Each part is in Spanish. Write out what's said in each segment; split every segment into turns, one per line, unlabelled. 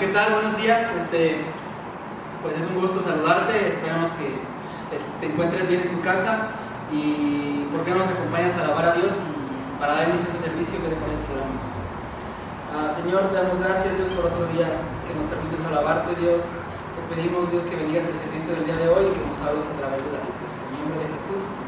¿Qué tal? Buenos días. Pues es un gusto saludarte. Esperamos que te encuentres bien en tu casa y por qué no nos acompañas a alabar a Dios y para dar inicio a este servicio que le ponemos oramos. Señor, te damos gracias, Dios, por otro día que nos permites alabarte, Dios. Te pedimos, Dios, que bendigas el servicio del día de hoy y que nos hables a través de la Biblia. En el nombre de Jesús.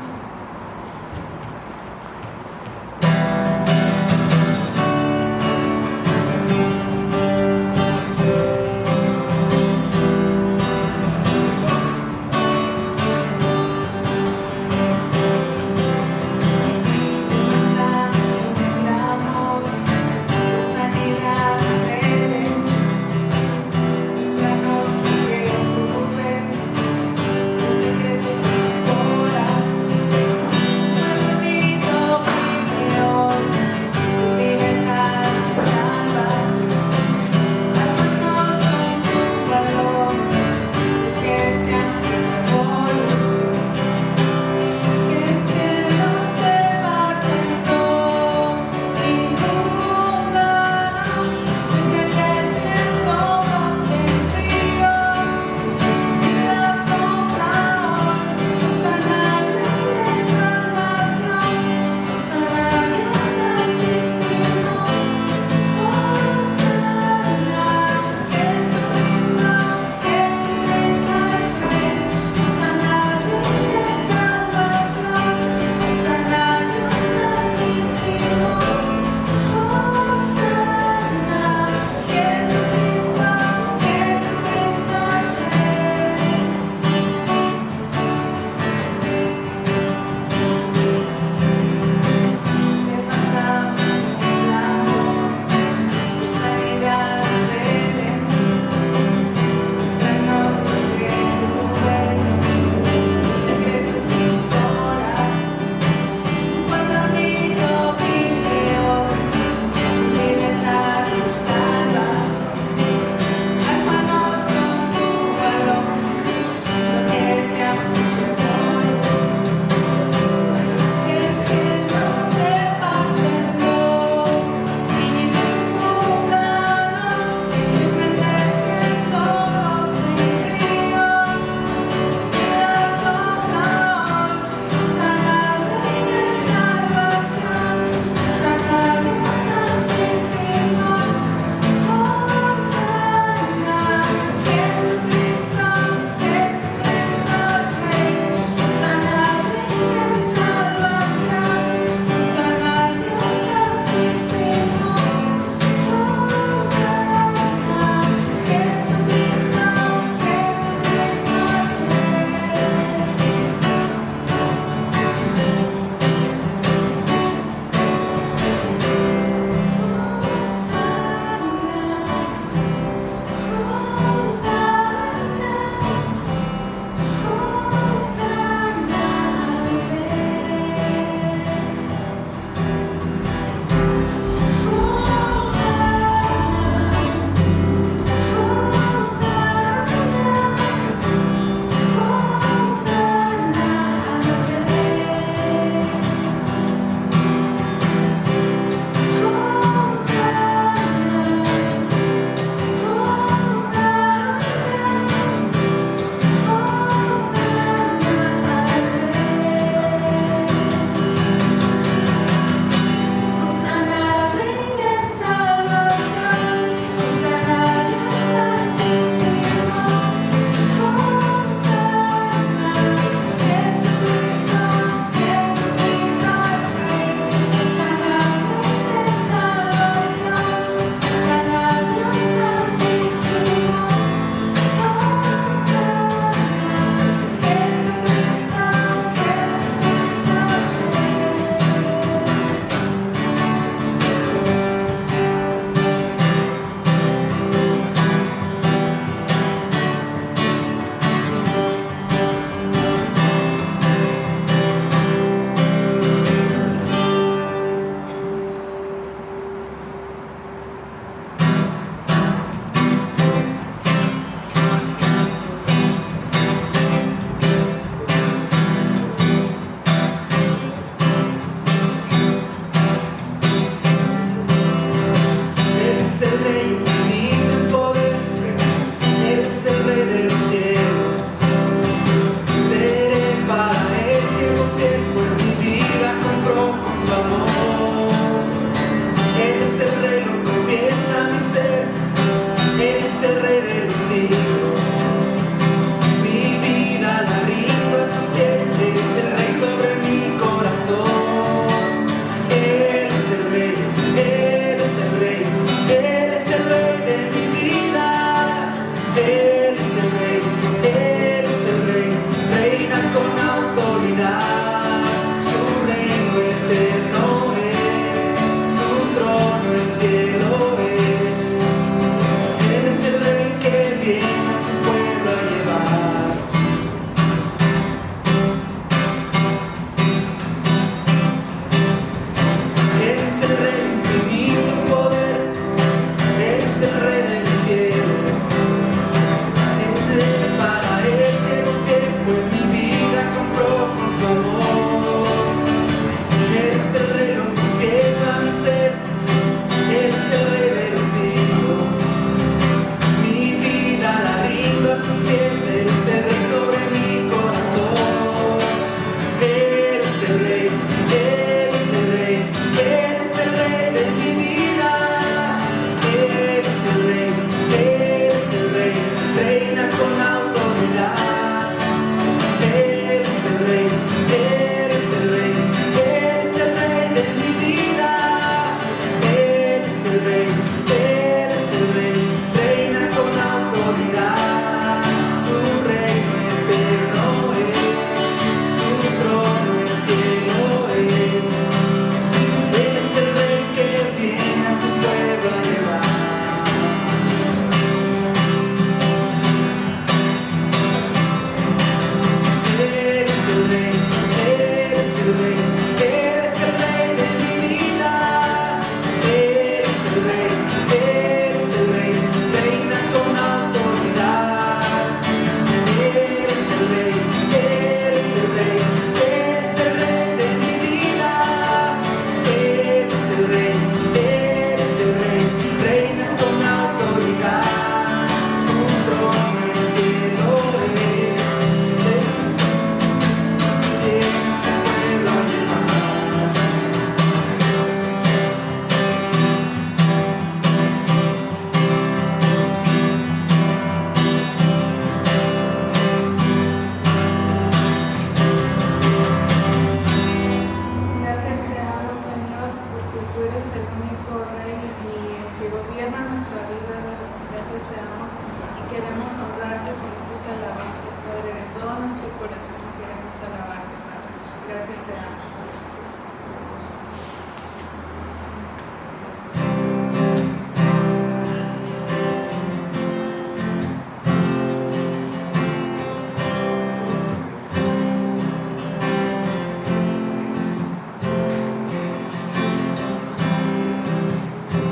queremos honrarte con estas alabanzas, Padre, de todo nuestro corazón queremos alabarte, Padre. Gracias te damos.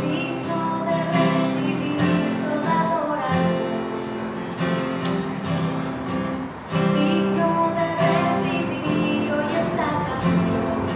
Digno de recibir toda adoración, digno de recibir hoy esta canción.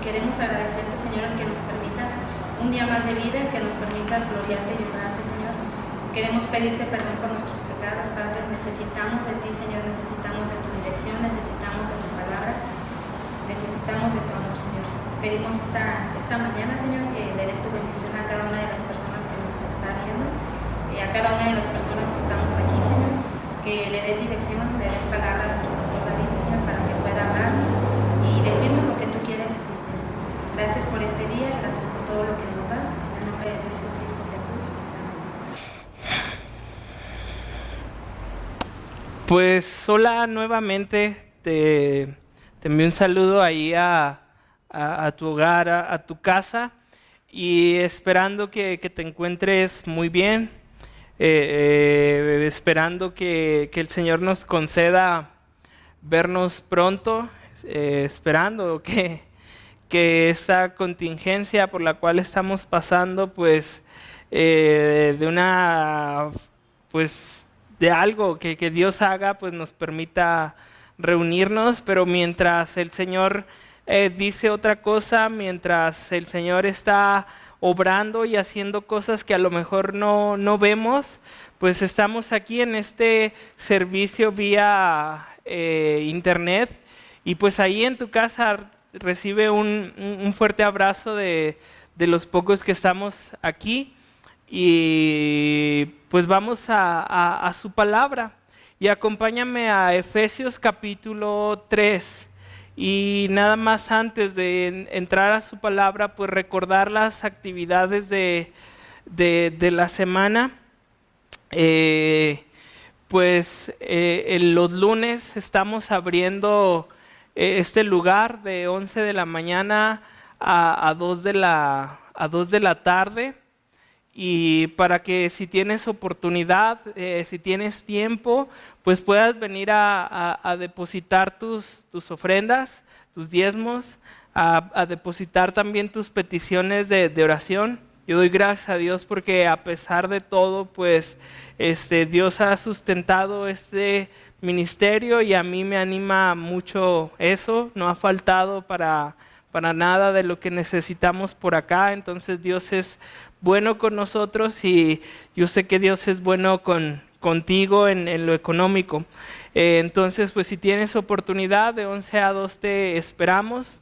queremos agradecerte, Señor, que nos permitas un día más de vida, que nos permitas gloriarte y honrarte, Señor. Queremos pedirte perdón por nuestros pecados, Padre. Necesitamos de ti, Señor, necesitamos de tu dirección, necesitamos de tu palabra, necesitamos de tu amor, Señor. Pedimos esta mañana, Señor, que le des tu bendición a cada una de las personas que nos está viendo, a cada una de las personas que estamos aquí, Señor, que le des dirección, le des palabra a nuestro pastor David, Señor, para que pueda hablarnos y decirnos lo que tú quieres decir, Señor. Gracias por este día, gracias por todo lo que nos das, en el nombre de tu Hijo Cristo Jesús. Amén.
Pues hola nuevamente, te envío un saludo ahí a tu hogar, a tu casa, y esperando que te encuentres muy bien, esperando que el Señor nos conceda vernos pronto, esperando que esta contingencia por la cual estamos pasando, pues de algo que Dios haga, pues nos permita reunirnos, pero mientras el Señor dice otra cosa, mientras el Señor está obrando y haciendo cosas que a lo mejor no vemos, pues estamos aquí en este servicio vía internet, y pues ahí en tu casa recibe un fuerte abrazo de los pocos que estamos aquí, y pues vamos a su palabra, y acompáñame a Efesios capítulo 3. Y nada más antes de entrar a su palabra, pues recordar las actividades de la semana. Los lunes estamos abriendo este lugar de 11 de la mañana a 2 de la tarde. Y para que si tienes oportunidad, si tienes tiempo, pues puedas venir a depositar tus ofrendas, tus diezmos, a depositar también tus peticiones de oración. Yo doy gracias a Dios porque a pesar de todo, pues Dios ha sustentado este ministerio, y a mí me anima mucho eso. No ha faltado para nada de lo que necesitamos por acá. Entonces Dios es bueno con nosotros, y yo sé que Dios es bueno contigo en lo económico. Entonces, pues si tienes oportunidad, de 11 a 2 te esperamos.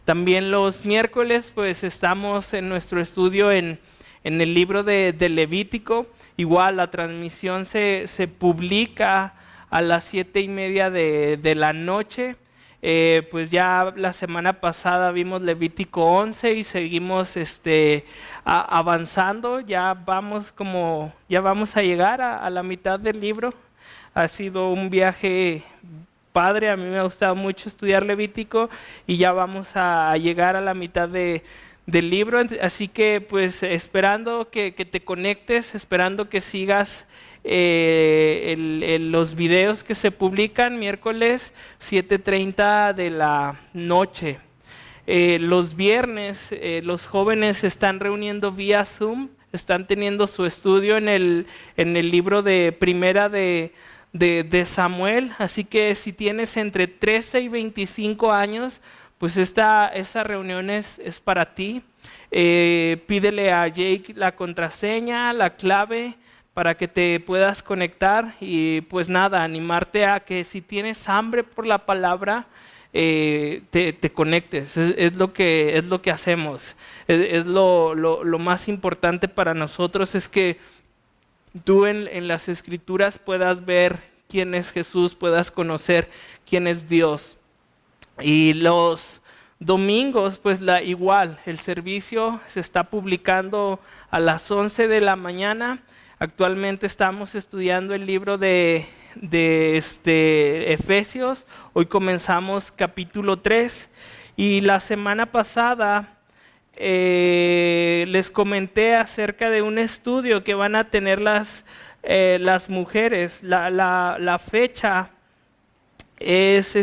También los miércoles pues estamos en nuestro estudio en el libro de Levítico. Igual la transmisión se publica a las 7:30 de la noche. Pues ya la semana pasada vimos Levítico 11 y seguimos avanzando. Ya vamos a llegar a la mitad del libro. Ha sido un viaje padre, a mí me ha gustado mucho estudiar Levítico, y ya vamos a llegar a la mitad del libro. Así que pues esperando que te conectes, esperando que sigas los videos que se publican miércoles 7:30 de la noche. Los viernes los jóvenes se están reuniendo vía Zoom, están teniendo su estudio en el libro de Primera de Samuel. Así que si tienes entre 13 y 25 años, pues esa reunión es para ti. Pídele a Jake la contraseña, la clave, para que te puedas conectar. Y pues nada, animarte a que si tienes hambre por la palabra, te conectes. Es lo que hacemos. Es lo más importante para nosotros, es que tú en las Escrituras puedas ver quién es Jesús, puedas conocer quién es Dios. Y los domingos, pues igual, el servicio se está publicando a las 11 de la mañana. Actualmente estamos estudiando el libro de Efesios. Hoy comenzamos capítulo 3. Y la semana pasada les comenté acerca de un estudio que van a tener las mujeres. La fecha es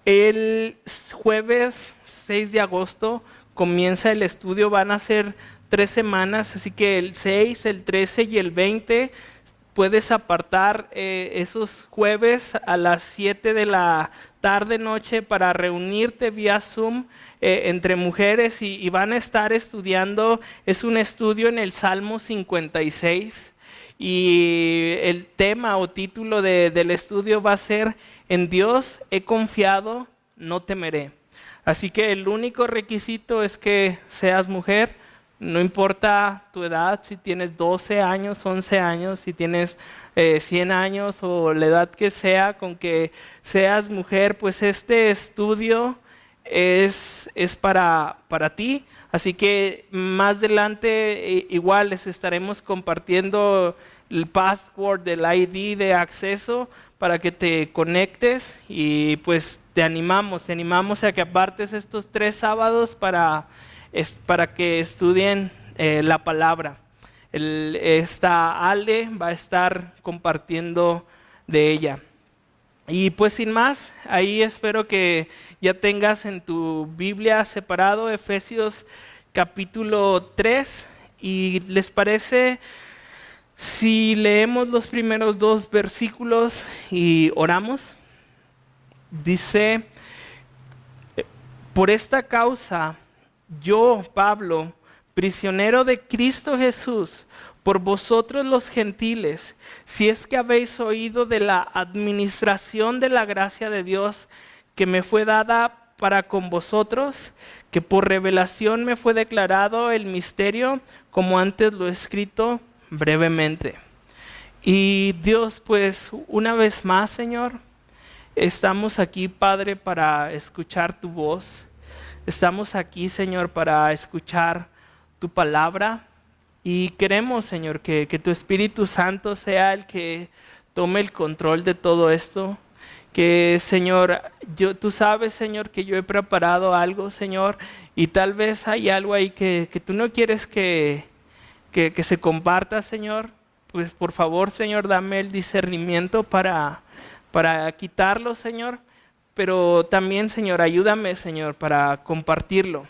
el jueves 6 de agosto. Comienza el estudio, van a ser 3 semanas, así que el 6, el 13 y el 20 puedes apartar esos jueves a las 7 de la tarde, noche, para reunirte vía Zoom entre mujeres y van a estar estudiando. Es un estudio en el Salmo 56 y el tema o título del estudio va a ser: en Dios he confiado, no temeré. Así que el único requisito es que seas mujer. No importa tu edad, si tienes 12 años, 11 años, si tienes 100 años o la edad que sea, con que seas mujer, pues este estudio es para ti. Así que más adelante igual les estaremos compartiendo el password del ID de acceso para que te conectes y pues te animamos a que apartes estos 3 sábados para que estudien la palabra. Esta Ale va a estar compartiendo de ella. Y pues sin más, ahí espero que ya tengas en tu Biblia separado Efesios capítulo 3. ¿Y les parece si leemos los primeros 2 versículos y oramos? Dice: por esta causa, yo, Pablo, prisionero de Cristo Jesús, por vosotros los gentiles, si es que habéis oído de la administración de la gracia de Dios que me fue dada para con vosotros, que por revelación me fue declarado el misterio, como antes lo he escrito brevemente. Y Dios, pues una vez más, Señor, estamos aquí, Padre, para escuchar tu voz. Estamos aquí, Señor, para escuchar tu palabra y queremos, Señor, que tu Espíritu Santo sea el que tome el control de todo esto. Que, Señor, tú sabes, Señor, que yo he preparado algo, Señor, y tal vez hay algo ahí que tú no quieres que se comparta, Señor. Pues por favor, Señor, dame el discernimiento para quitarlo, Señor. Pero también, Señor, ayúdame, Señor, para compartirlo.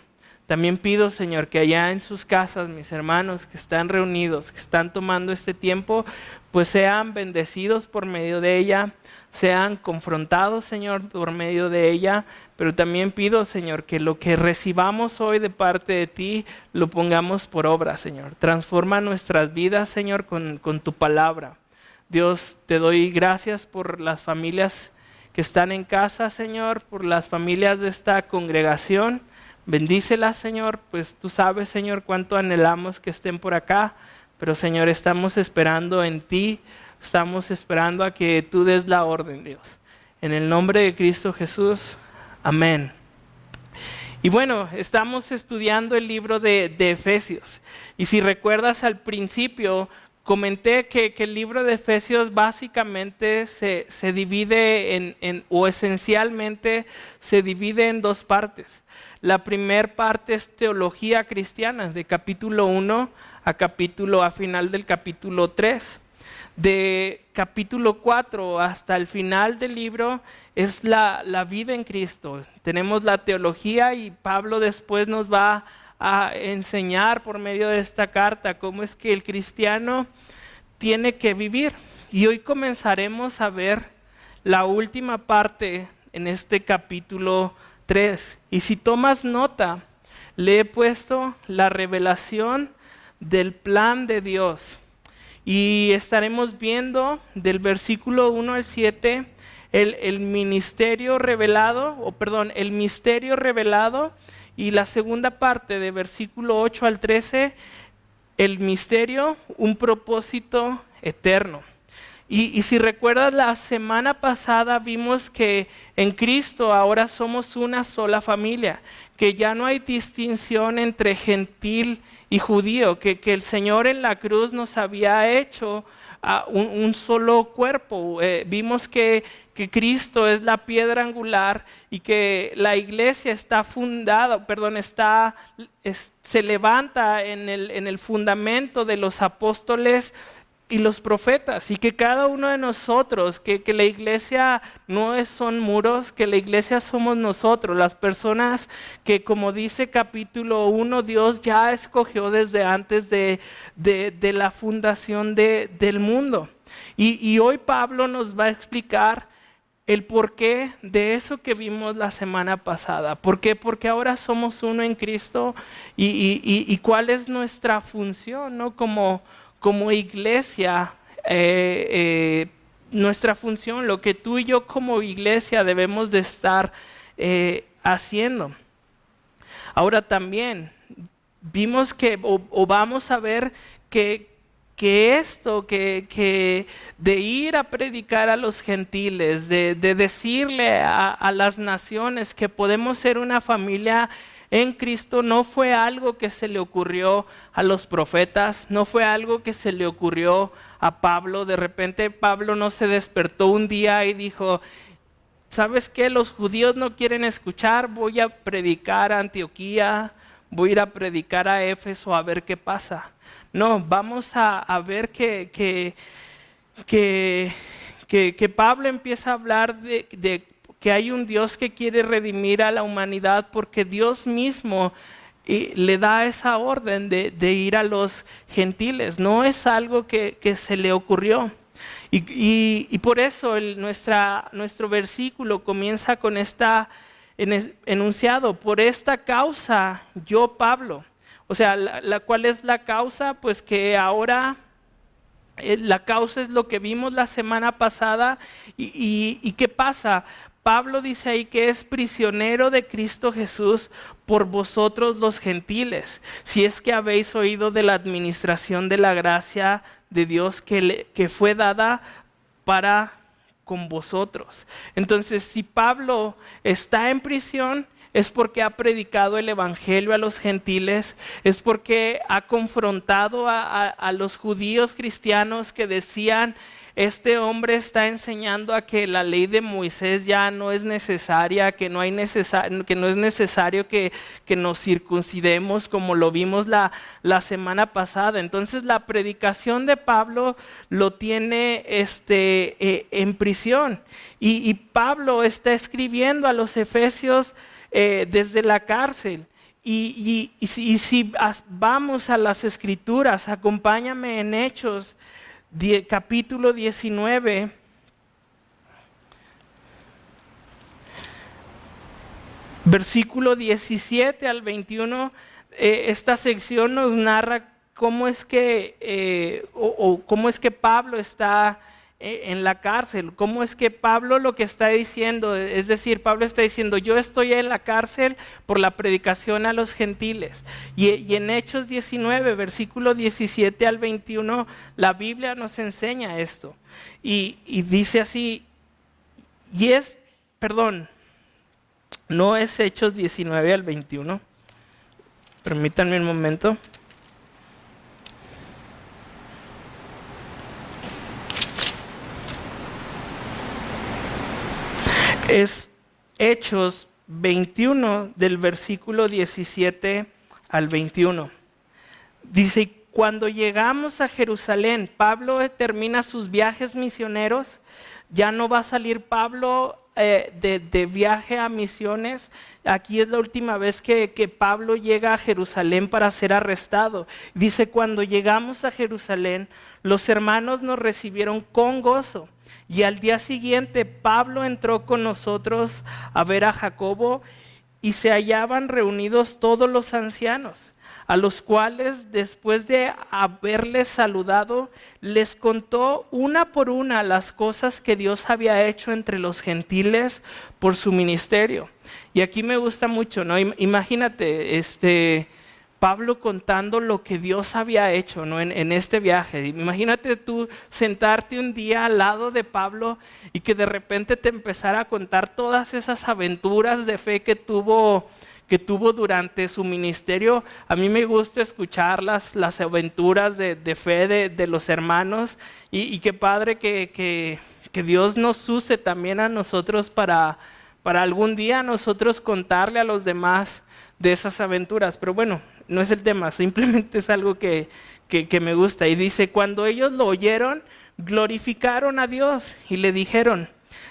También pido, Señor, que allá en sus casas, mis hermanos que están reunidos, que están tomando este tiempo, pues sean bendecidos por medio de ella, sean confrontados, Señor, por medio de ella. Pero también pido, Señor, que lo que recibamos hoy de parte de ti, lo pongamos por obra, Señor. Transforma nuestras vidas, Señor, con tu palabra. Dios, te doy gracias por las familias que están en casa, Señor, por las familias de esta congregación. Bendícelas, Señor, pues tú sabes, Señor, cuánto anhelamos que estén por acá, pero, Señor, estamos esperando en ti, estamos esperando a que tú des la orden, Dios. En el nombre de Cristo Jesús, amén. Y bueno, estamos estudiando el libro de Efesios, y si recuerdas al principio, comenté que el libro de Efesios básicamente se divide o esencialmente se divide en 2 partes. La primera parte es teología cristiana, de capítulo 1 a final del capítulo 3. De capítulo 4 hasta el final del libro es la vida en Cristo. Tenemos la teología y Pablo después nos va a enseñar por medio de esta carta cómo es que el cristiano tiene que vivir. Y hoy comenzaremos a ver la última parte en este capítulo 3. Y si tomas nota, le he puesto la revelación del plan de Dios. Y estaremos viendo del versículo 1 al 7 el misterio revelado, el misterio revelado. Y la segunda parte de versículo 8 al 13, el misterio, un propósito eterno. Y si recuerdas, la semana pasada vimos que en Cristo ahora somos una sola familia, que ya no hay distinción entre gentil y judío, que el Señor en la cruz nos había hecho un solo cuerpo. Vimos que Cristo es la piedra angular y que la iglesia está fundada, se levanta en el fundamento de los apóstoles y los profetas, y que cada uno de nosotros, que la iglesia no son muros, que la iglesia somos nosotros, las personas que, como dice capítulo 1, Dios ya escogió desde antes de la fundación del mundo. Y hoy Pablo nos va a explicar el porqué de eso que vimos la semana pasada. ¿Por qué? Porque ahora somos uno en Cristo y cuál es nuestra función, ¿no? Como iglesia, nuestra función, lo que tú y yo como iglesia debemos de estar haciendo. Ahora también vimos que, o vamos a ver que esto, que de ir a predicar a los gentiles, de decirle a las naciones que podemos ser una familia en Cristo, no fue algo que se le ocurrió a los profetas, no fue algo que se le ocurrió a Pablo. De repente Pablo no se despertó un día y dijo, ¿sabes qué? Los judíos no quieren escuchar, voy a predicar a Antioquía, voy a ir a predicar a Éfeso a ver qué pasa. No, vamos a ver que Pablo empieza a hablar de que hay un Dios que quiere redimir a la humanidad, porque Dios mismo le da esa orden de ir a los gentiles. No es algo que se le ocurrió. Y por eso nuestro versículo comienza con esta enunciado: por esta causa yo, Pablo. O sea, ¿cuál es la causa? Pues que ahora la causa es lo que vimos la semana pasada. ¿Y qué pasa? Pablo dice ahí que es prisionero de Cristo Jesús por vosotros los gentiles, si es que habéis oído de la administración de la gracia de Dios que fue dada para con vosotros. Entonces, si Pablo está en prisión, es porque ha predicado el evangelio a los gentiles, es porque ha confrontado a los judíos cristianos que decían, este hombre está enseñando a que la ley de Moisés ya no es necesaria, que no es necesario que nos circuncidemos, como lo vimos la semana pasada. Entonces la predicación de Pablo lo tiene en prisión. Y Pablo está escribiendo a los efesios desde la cárcel. Y si vamos a las escrituras, acompáñame en Hechos capítulo 19, versículo 17 al 21, esta sección nos narra cómo es que Pablo está en la cárcel, cómo es que Pablo lo que está diciendo, es decir, Pablo está diciendo, yo estoy en la cárcel por la predicación a los gentiles. Y en Hechos 19, versículo 17 al 21, la Biblia nos enseña esto. Y dice así, no es Hechos 19 al 21, permítanme un momento. Es Hechos 21 del versículo 17 al 21. Dice, cuando llegamos a Jerusalén, Pablo termina sus viajes misioneros. Ya no va a salir Pablo de viaje a misiones. Aquí es la última vez que Pablo llega a Jerusalén para ser arrestado. Dice, cuando llegamos a Jerusalén, los hermanos nos recibieron con gozo. Y al día siguiente Pablo entró con nosotros a ver a Jacobo y se hallaban reunidos todos los ancianos, a los cuales después de haberles saludado, les contó una por una las cosas que Dios había hecho entre los gentiles por su ministerio. Y aquí me gusta mucho, ¿no? Imagínate, Pablo contando lo que Dios había hecho, ¿no? en este viaje. Imagínate tú sentarte un día al lado de Pablo y que de repente te empezara a contar todas esas aventuras de fe que tuvo durante su ministerio. A mí me gusta escuchar las aventuras de fe de los hermanos y qué padre que Dios nos use también a nosotros para algún día nosotros contarle a los demás de esas aventuras. Pero bueno, no es el tema, simplemente es algo que me gusta. Y dice, cuando ellos lo oyeron, glorificaron a Dios y le dijeron,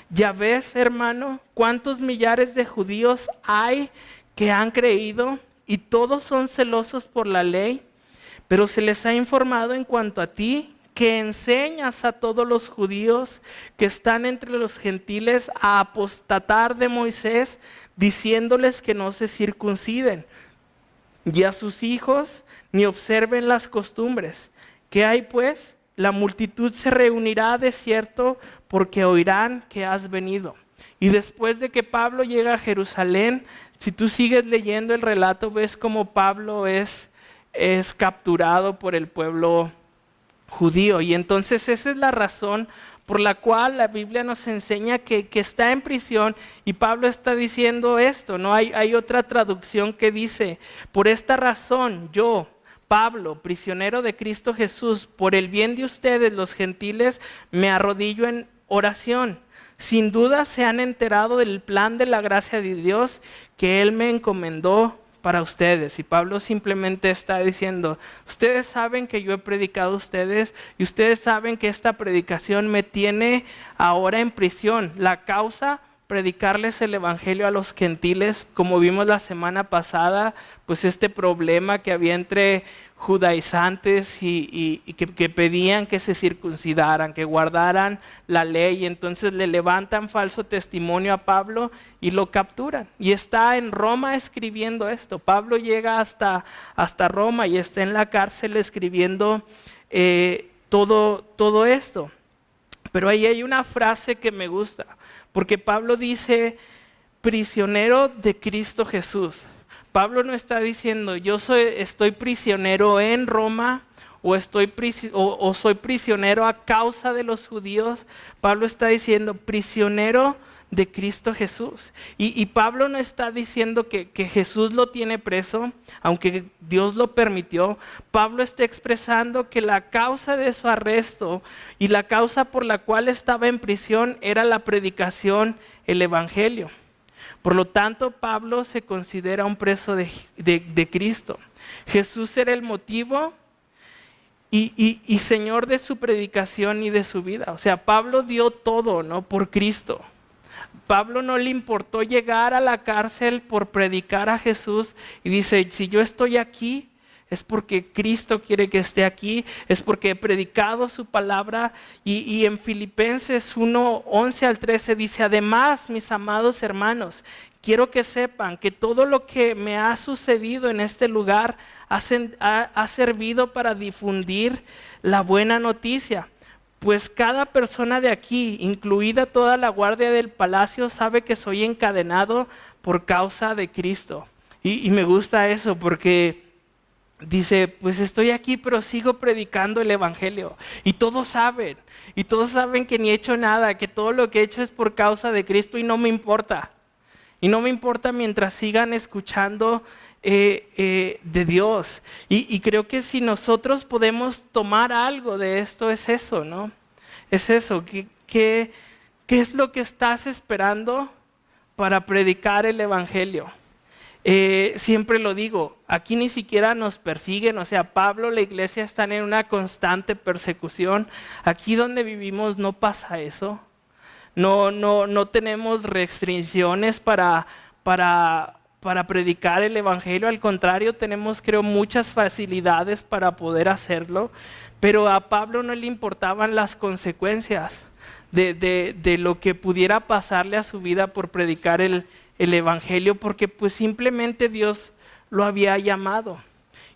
ya ves, hermano, cuántos millares de judíos hay que han creído y todos son celosos por la ley, pero se les ha informado en cuanto a ti que enseñas a todos los judíos que están entre los gentiles a apostatar de Moisés, diciéndoles que no se circunciden, y a sus hijos ni observen las costumbres. ¿Qué hay pues? La multitud se reunirá de cierto, porque oirán que has venido. Y después de que Pablo llega a Jerusalén, si tú sigues leyendo el relato, ves cómo Pablo es capturado por el pueblo judío. Y entonces esa es la razón por la cual la Biblia nos enseña que está en prisión, y Pablo está diciendo esto, ¿no? Hay otra traducción que dice: por esta razón yo, Pablo, prisionero de Cristo Jesús, por el bien de ustedes los gentiles, me arrodillo en oración. Sin duda se han enterado del plan de la gracia de Dios que Él me encomendó para ustedes. Y Pablo simplemente está diciendo: ustedes saben que yo he predicado a ustedes, y ustedes saben que esta predicación me tiene ahora en prisión. La causa, predicarles el evangelio a los gentiles, como vimos la semana pasada, pues este problema que había entre judaizantes y que pedían que se circuncidaran, que guardaran la ley, y entonces le levantan falso testimonio a Pablo y lo capturan. Y está en Roma escribiendo esto. Pablo llega hasta Roma y está en la cárcel escribiendo todo esto. Pero ahí hay una frase que me gusta, porque Pablo dice: prisionero de Cristo Jesús. Pablo no está diciendo estoy prisionero en Roma o soy prisionero a causa de los judíos. Pablo está diciendo prisionero de Cristo Jesús. Y Pablo no está diciendo que Jesús lo tiene preso, aunque Dios lo permitió. Pablo está expresando que la causa de su arresto y la causa por la cual estaba en prisión era la predicación, el evangelio. Por lo tanto, Pablo se considera un preso de Cristo. Jesús era el motivo y Señor de su predicación y de su vida. O sea, Pablo dio todo, ¿no? Por Cristo. Pablo no le importó llegar a la cárcel por predicar a Jesús, y dice: si yo estoy aquí, es porque Cristo quiere que esté aquí, es porque he predicado su palabra. Y en Filipenses 1:11 al 13 dice: además, mis amados hermanos, quiero que sepan que todo lo que me ha sucedido en este lugar ha servido para difundir la buena noticia. Pues cada persona de aquí, incluida toda la guardia del palacio, sabe que soy encadenado por causa de Cristo. Y me gusta eso, porque dice: pues estoy aquí, pero sigo predicando el evangelio. Y todos saben que ni he hecho nada, que todo lo que he hecho es por causa de Cristo, y no me importa. Y no me importa mientras sigan escuchando de Dios. Y creo que si nosotros podemos tomar algo de esto, es eso, ¿no? Es eso. ¿Qué es lo que estás esperando para predicar el evangelio? Siempre lo digo, aquí ni siquiera nos persiguen. O sea, Pablo, la iglesia están en una constante persecución. Aquí donde vivimos no pasa eso. No tenemos restricciones para predicar el evangelio. Al contrario, tenemos, creo, muchas facilidades para poder hacerlo. Pero a Pablo no le importaban las consecuencias de lo que pudiera pasarle a su vida por predicar el evangelio, porque pues simplemente Dios lo había llamado.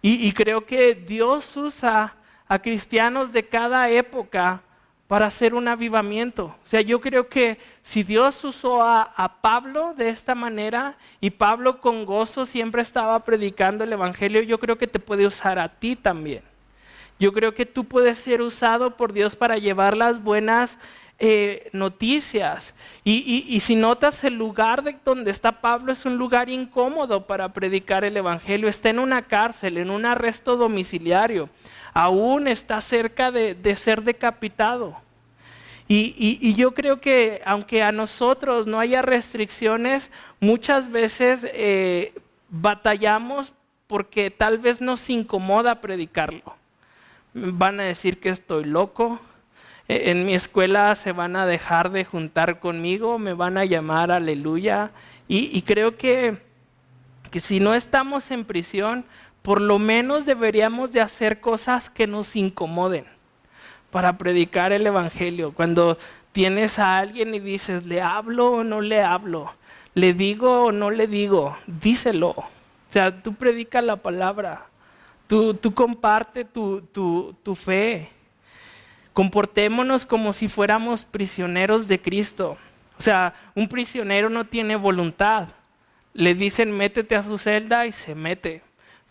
Y creo que Dios usa a cristianos de cada época para hacer un avivamiento. O sea, yo creo que si Dios usó a Pablo de esta manera, y Pablo con gozo siempre estaba predicando el evangelio, yo creo que te puede usar a ti también. Yo creo que tú puedes ser usado por Dios para llevar las buenas noticias. Y si notas, el lugar donde está Pablo es un lugar incómodo para predicar el evangelio. Está en una cárcel, en un arresto domiciliario. Aún está cerca de ser decapitado. Y yo creo que aunque a nosotros no haya restricciones, muchas veces batallamos porque tal vez nos incomoda predicarlo. Van a decir que estoy loco. En mi escuela se van a dejar de juntar conmigo, me van a llamar aleluya. Y creo que si no estamos en prisión, por lo menos deberíamos de hacer cosas que nos incomoden. para predicar el evangelio. Cuando tienes a alguien y dices, ¿le hablo o no le hablo? ¿Le digo o no le digo? Díselo. O sea, tú predica la palabra. Tú comparte tu fe. Comportémonos como si fuéramos prisioneros de Cristo. O sea, un prisionero no tiene voluntad. Le dicen, métete a su celda y se mete.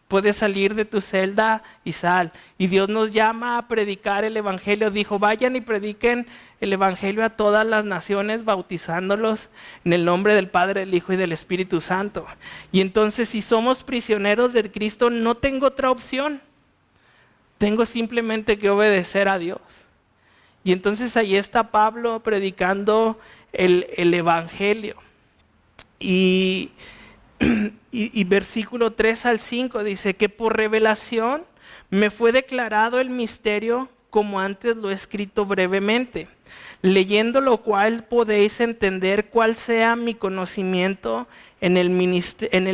Puedes salir de tu celda y sal. Y Dios nos llama a predicar el evangelio. Dijo, vayan y prediquen el evangelio a todas las naciones, bautizándolos en el nombre del Padre, del Hijo y del Espíritu Santo. Y entonces, si somos prisioneros de Cristo, no tengo otra opción. Tengo simplemente que obedecer a Dios. Y entonces ahí está Pablo predicando el evangelio. Y versículo 3 al 5 dice que por revelación me fue declarado el misterio como antes lo he escrito brevemente, leyendo lo cual podéis entender cuál sea mi conocimiento en el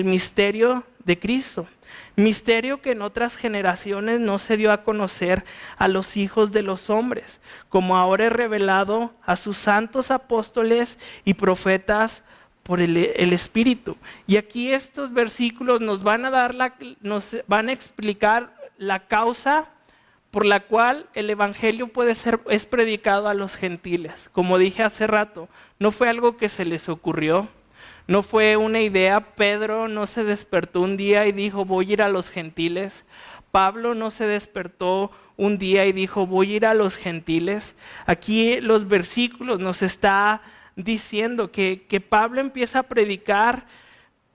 misterio de Cristo. Misterio que en otras generaciones no se dio a conocer a los hijos de los hombres, como ahora he revelado a sus santos apóstoles y profetas por el Espíritu. Y aquí estos versículos nos van a explicar la causa por la cual el evangelio es predicado a los gentiles. Como dije hace rato, no fue algo que se les ocurrió, no fue una idea. Pedro no se despertó un día y dijo, voy a ir a los gentiles. Pablo no se despertó un día y dijo, voy a ir a los gentiles. Aquí los versículos nos está diciendo que Pablo empieza a predicar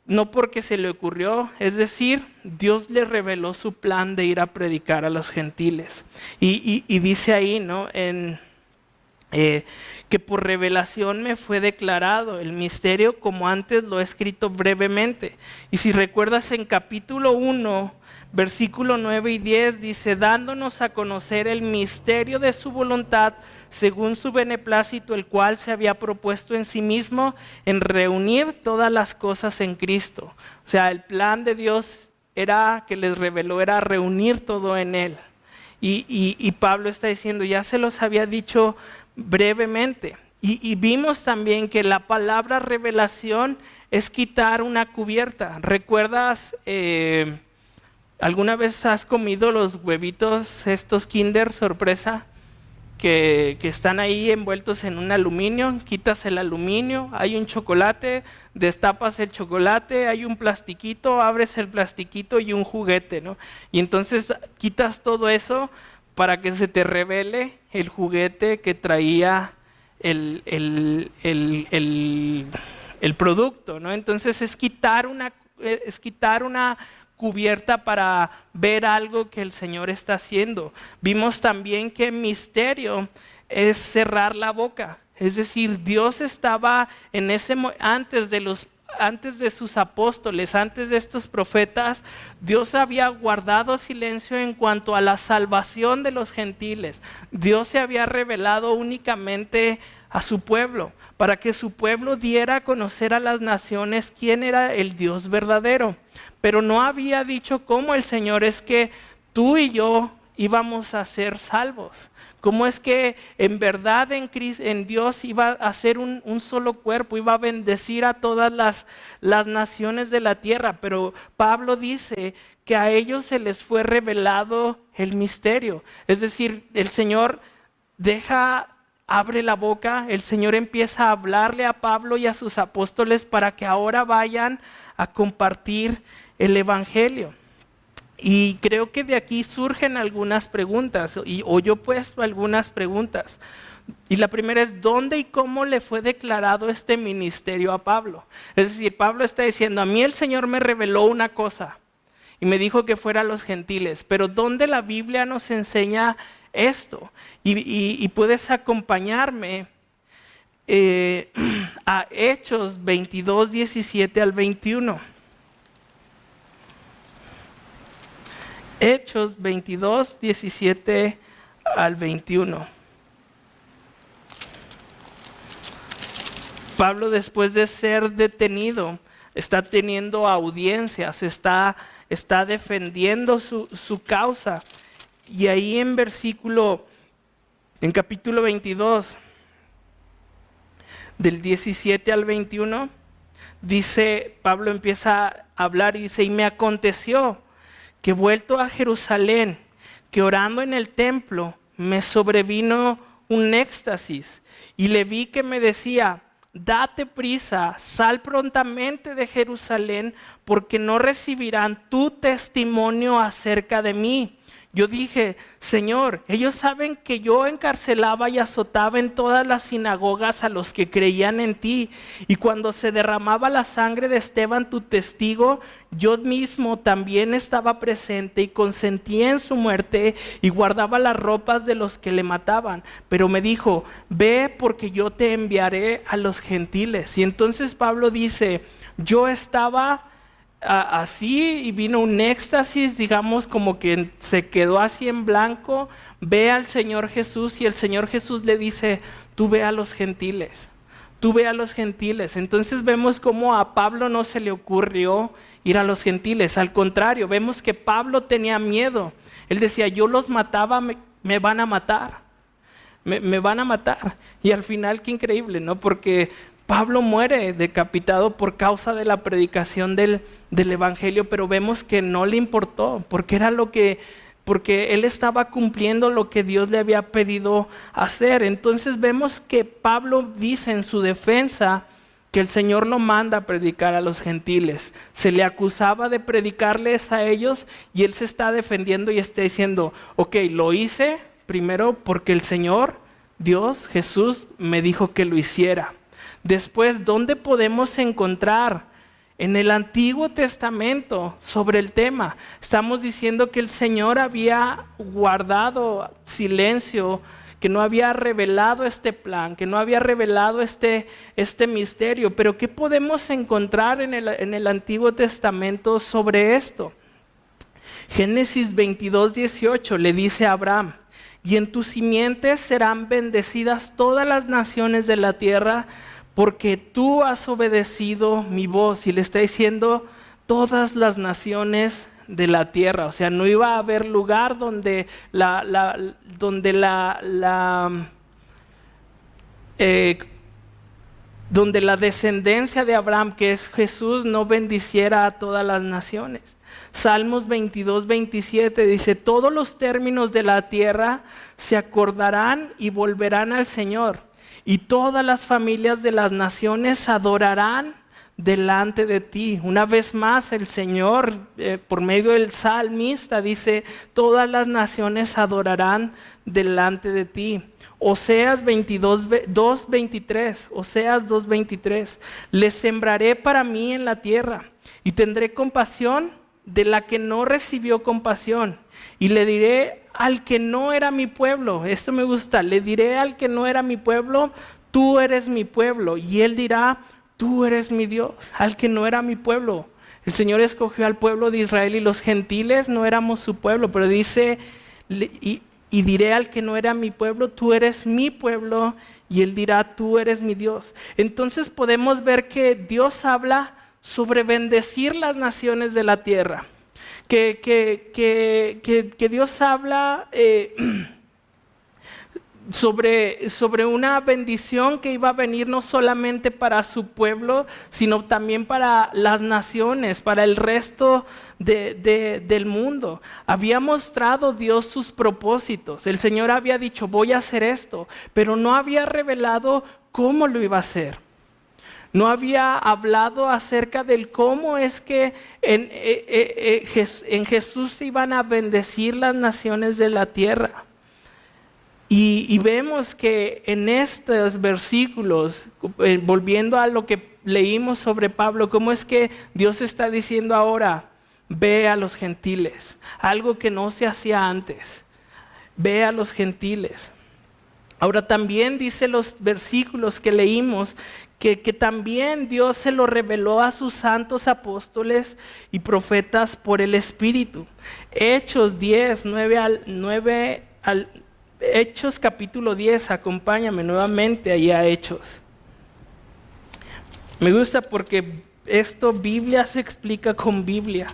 no porque se le ocurrió, es decir, Dios le reveló su plan de ir a predicar a los gentiles. Y dice ahí, ¿no? Que por revelación me fue declarado el misterio como antes lo he escrito brevemente. Y si recuerdas en capítulo 1, versículo 9 y 10 dice, dándonos a conocer el misterio de su voluntad según su beneplácito, el cual se había propuesto en sí mismo en reunir todas las cosas en Cristo. O sea, el plan de Dios que les reveló era reunir todo en Él. Y Pablo está diciendo, ya se los había dicho brevemente. Y vimos también que la palabra revelación es quitar una cubierta. ¿Recuerdas? ¿Alguna vez has comido los huevitos estos Kinder sorpresa? Que están ahí envueltos en un aluminio. Quitas el aluminio, hay un chocolate, destapas el chocolate, hay un plastiquito, abres el plastiquito y un juguete, ¿no? Y entonces quitas todo eso para que se te revele el juguete que traía el producto, ¿no? Entonces es quitar una cubierta para ver algo que el Señor está haciendo. Vimos también que misterio es cerrar la boca. Es decir, Dios estaba antes de sus apóstoles, antes de estos profetas, Dios había guardado silencio en cuanto a la salvación de los gentiles. Dios se había revelado únicamente a su pueblo, para que su pueblo diera a conocer a las naciones quién era el Dios verdadero. Pero no había dicho cómo el Señor es que tú y yo íbamos a ser salvos. Cómo es que en verdad en Dios iba a ser un solo cuerpo, iba a bendecir a todas las naciones de la tierra. Pero Pablo dice que a ellos se les fue revelado el misterio. Es decir, el Señor abre la boca, el Señor empieza a hablarle a Pablo y a sus apóstoles para que ahora vayan a compartir el evangelio. Y creo que de aquí surgen algunas preguntas, o yo he puesto algunas preguntas. Y la primera es, ¿dónde y cómo le fue declarado este ministerio a Pablo? Es decir, Pablo está diciendo, a mí el Señor me reveló una cosa y me dijo que fuera a los gentiles, pero ¿dónde la Biblia nos enseña esto? Y puedes acompañarme a Hechos 22, 17 al 21. Hechos 22, 17 al 21. Pablo, después de ser detenido, está teniendo audiencias, está defendiendo su causa. Y ahí en versículo En capítulo 22, del 17 al 21, dice, Pablo empieza a hablar y dice, y me aconteció que vuelto a Jerusalén, que orando en el templo, me sobrevino un éxtasis, y le vi que me decía, date prisa, sal prontamente de Jerusalén, porque no recibirán tu testimonio acerca de mí. Yo dije, Señor, ellos saben que yo encarcelaba y azotaba en todas las sinagogas a los que creían en ti. Y cuando se derramaba la sangre de Esteban, tu testigo, yo mismo también estaba presente y consentía en su muerte y guardaba las ropas de los que le mataban. Pero me dijo, ve porque yo te enviaré a los gentiles. Y entonces Pablo dice, yo estaba así y vino un éxtasis, digamos como que se quedó así en blanco, ve al Señor Jesús y el Señor Jesús le dice, tú ve a los gentiles, tú ve a los gentiles. Entonces vemos cómo a Pablo no se le ocurrió ir a los gentiles, al contrario, vemos que Pablo tenía miedo. Él decía, yo los mataba, me van a matar, me van a matar. Y al final qué increíble, ¿no? Porque Pablo muere decapitado por causa de la predicación del evangelio, pero vemos que no le importó, porque él estaba cumpliendo lo que Dios le había pedido hacer. Entonces vemos que Pablo dice en su defensa que el Señor lo manda a predicar a los gentiles. Se le acusaba de predicarles a ellos y él se está defendiendo y está diciendo, ok, lo hice primero porque el Señor, Dios, Jesús, me dijo que lo hiciera. Después, ¿dónde podemos encontrar en el Antiguo Testamento sobre el tema? Estamos diciendo que el Señor había guardado silencio, que no había revelado este plan, que no había revelado este misterio. Pero ¿qué podemos encontrar en el Antiguo Testamento sobre esto? Génesis 22:18 le dice a Abraham, y en tus simientes serán bendecidas todas las naciones de la tierra, porque tú has obedecido mi voz. Y le está diciendo todas las naciones de la tierra. O sea, no iba a haber lugar donde donde la descendencia de Abraham, que es Jesús, no bendiciera a todas las naciones. Salmos 22:27 dice, todos los términos de la tierra se acordarán y volverán al Señor, y todas las familias de las naciones adorarán delante de ti. Una vez más el Señor, por medio del salmista, dice, todas las naciones adorarán delante de ti. Oseas 2:23, les sembraré para mí en la tierra, y tendré compasión de la que no recibió compasión, y le diré al que no era mi pueblo, esto me gusta, le diré al que no era mi pueblo, tú eres mi pueblo, y él dirá, tú eres mi Dios. Al que no era mi pueblo, el Señor escogió al pueblo de Israel y los gentiles no éramos su pueblo, pero dice, y diré al que no era mi pueblo, tú eres mi pueblo, y él dirá, tú eres mi Dios. Entonces podemos ver que Dios habla sobre bendecir las naciones de la tierra, que Dios habla sobre una bendición que iba a venir no solamente para su pueblo, sino también para las naciones, para el resto del mundo. Había mostrado Dios sus propósitos. El Señor había dicho, voy a hacer esto, pero no había revelado cómo lo iba a hacer. No había hablado acerca del cómo es que en Jesús se iban a bendecir las naciones de la tierra. Y vemos que en estos versículos, volviendo a lo que leímos sobre Pablo, cómo es que Dios está diciendo ahora, ve a los gentiles, algo que no se hacía antes, ve a los gentiles. Ahora también dice los versículos que leímos que también Dios se lo reveló a sus santos apóstoles y profetas por el Espíritu. Hechos 10, 9 al Hechos capítulo 10, acompáñame nuevamente ahí a Hechos. Me gusta porque Biblia se explica con Biblia.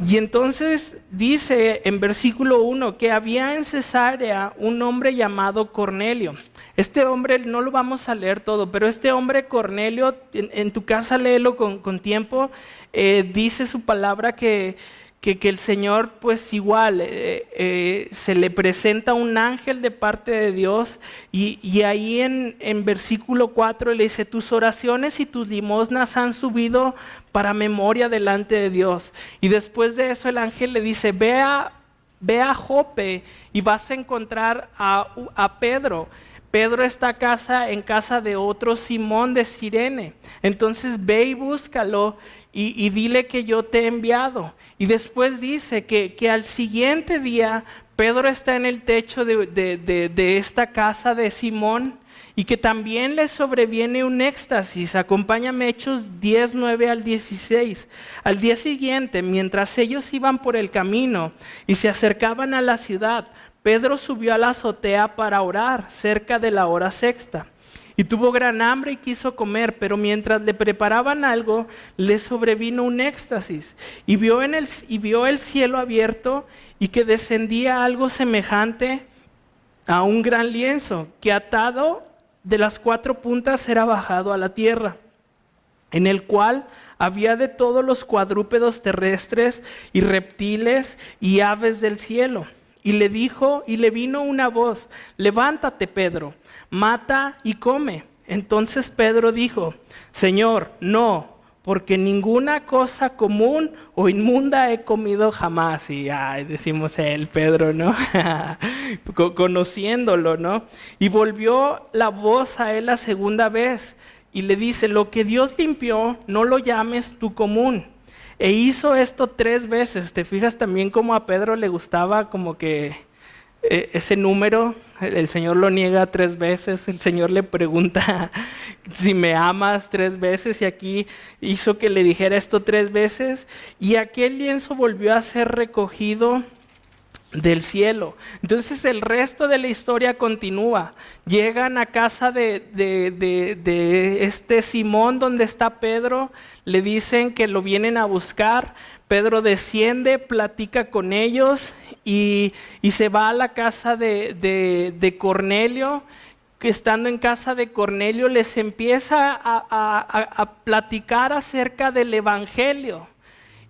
Y entonces dice en versículo 1 que había en Cesarea un hombre llamado Cornelio. Este hombre, no lo vamos a leer todo, pero este hombre Cornelio, en tu casa léelo con tiempo, dice su palabra que el Señor pues igual se le presenta un ángel de parte de Dios y ahí en versículo 4 le dice: tus oraciones y tus limosnas han subido para memoria delante de Dios. Y después de eso el ángel le dice: ve a Jope y vas a encontrar a Pedro. Pedro está en casa de otro Simón de Cirene. Entonces ve y búscalo y dile que yo te he enviado. Y después dice que al siguiente día Pedro está en el techo de esta casa de Simón y que también le sobreviene un éxtasis. Acompáñame Hechos 10, 9 al 16. Al día siguiente, mientras ellos iban por el camino y se acercaban a la ciudad, Pedro subió a la azotea para orar cerca de la hora sexta. Y tuvo gran hambre y quiso comer, pero mientras le preparaban algo, le sobrevino un éxtasis. Y vio el cielo abierto y que descendía algo semejante a un gran lienzo, que atado de las 4 puntas era bajado a la tierra, en el cual había de todos los cuadrúpedos terrestres y reptiles y aves del cielo. Y le vino una voz: levántate, Pedro, mata y come. Entonces Pedro dijo: Señor, no, porque ninguna cosa común o inmunda he comido jamás. Y decimos Pedro, ¿no? Conociéndolo, ¿no? Y volvió la voz a él la segunda vez y le dice: lo que Dios limpió, no lo llames tú común. E hizo esto 3 veces. ¿Te fijas también cómo a Pedro le gustaba como que ese número? El Señor lo niega 3 veces. El Señor le pregunta si me amas 3 veces. Y aquí hizo que le dijera esto 3 veces. Y aquel lienzo volvió a ser recogido del cielo. Entonces el resto de la historia continúa. Llegan a casa de este Simón donde está Pedro, le dicen que lo vienen a buscar. Pedro desciende, platica con ellos y se va a la casa de Cornelio. Que estando en casa de Cornelio les empieza a platicar acerca del evangelio.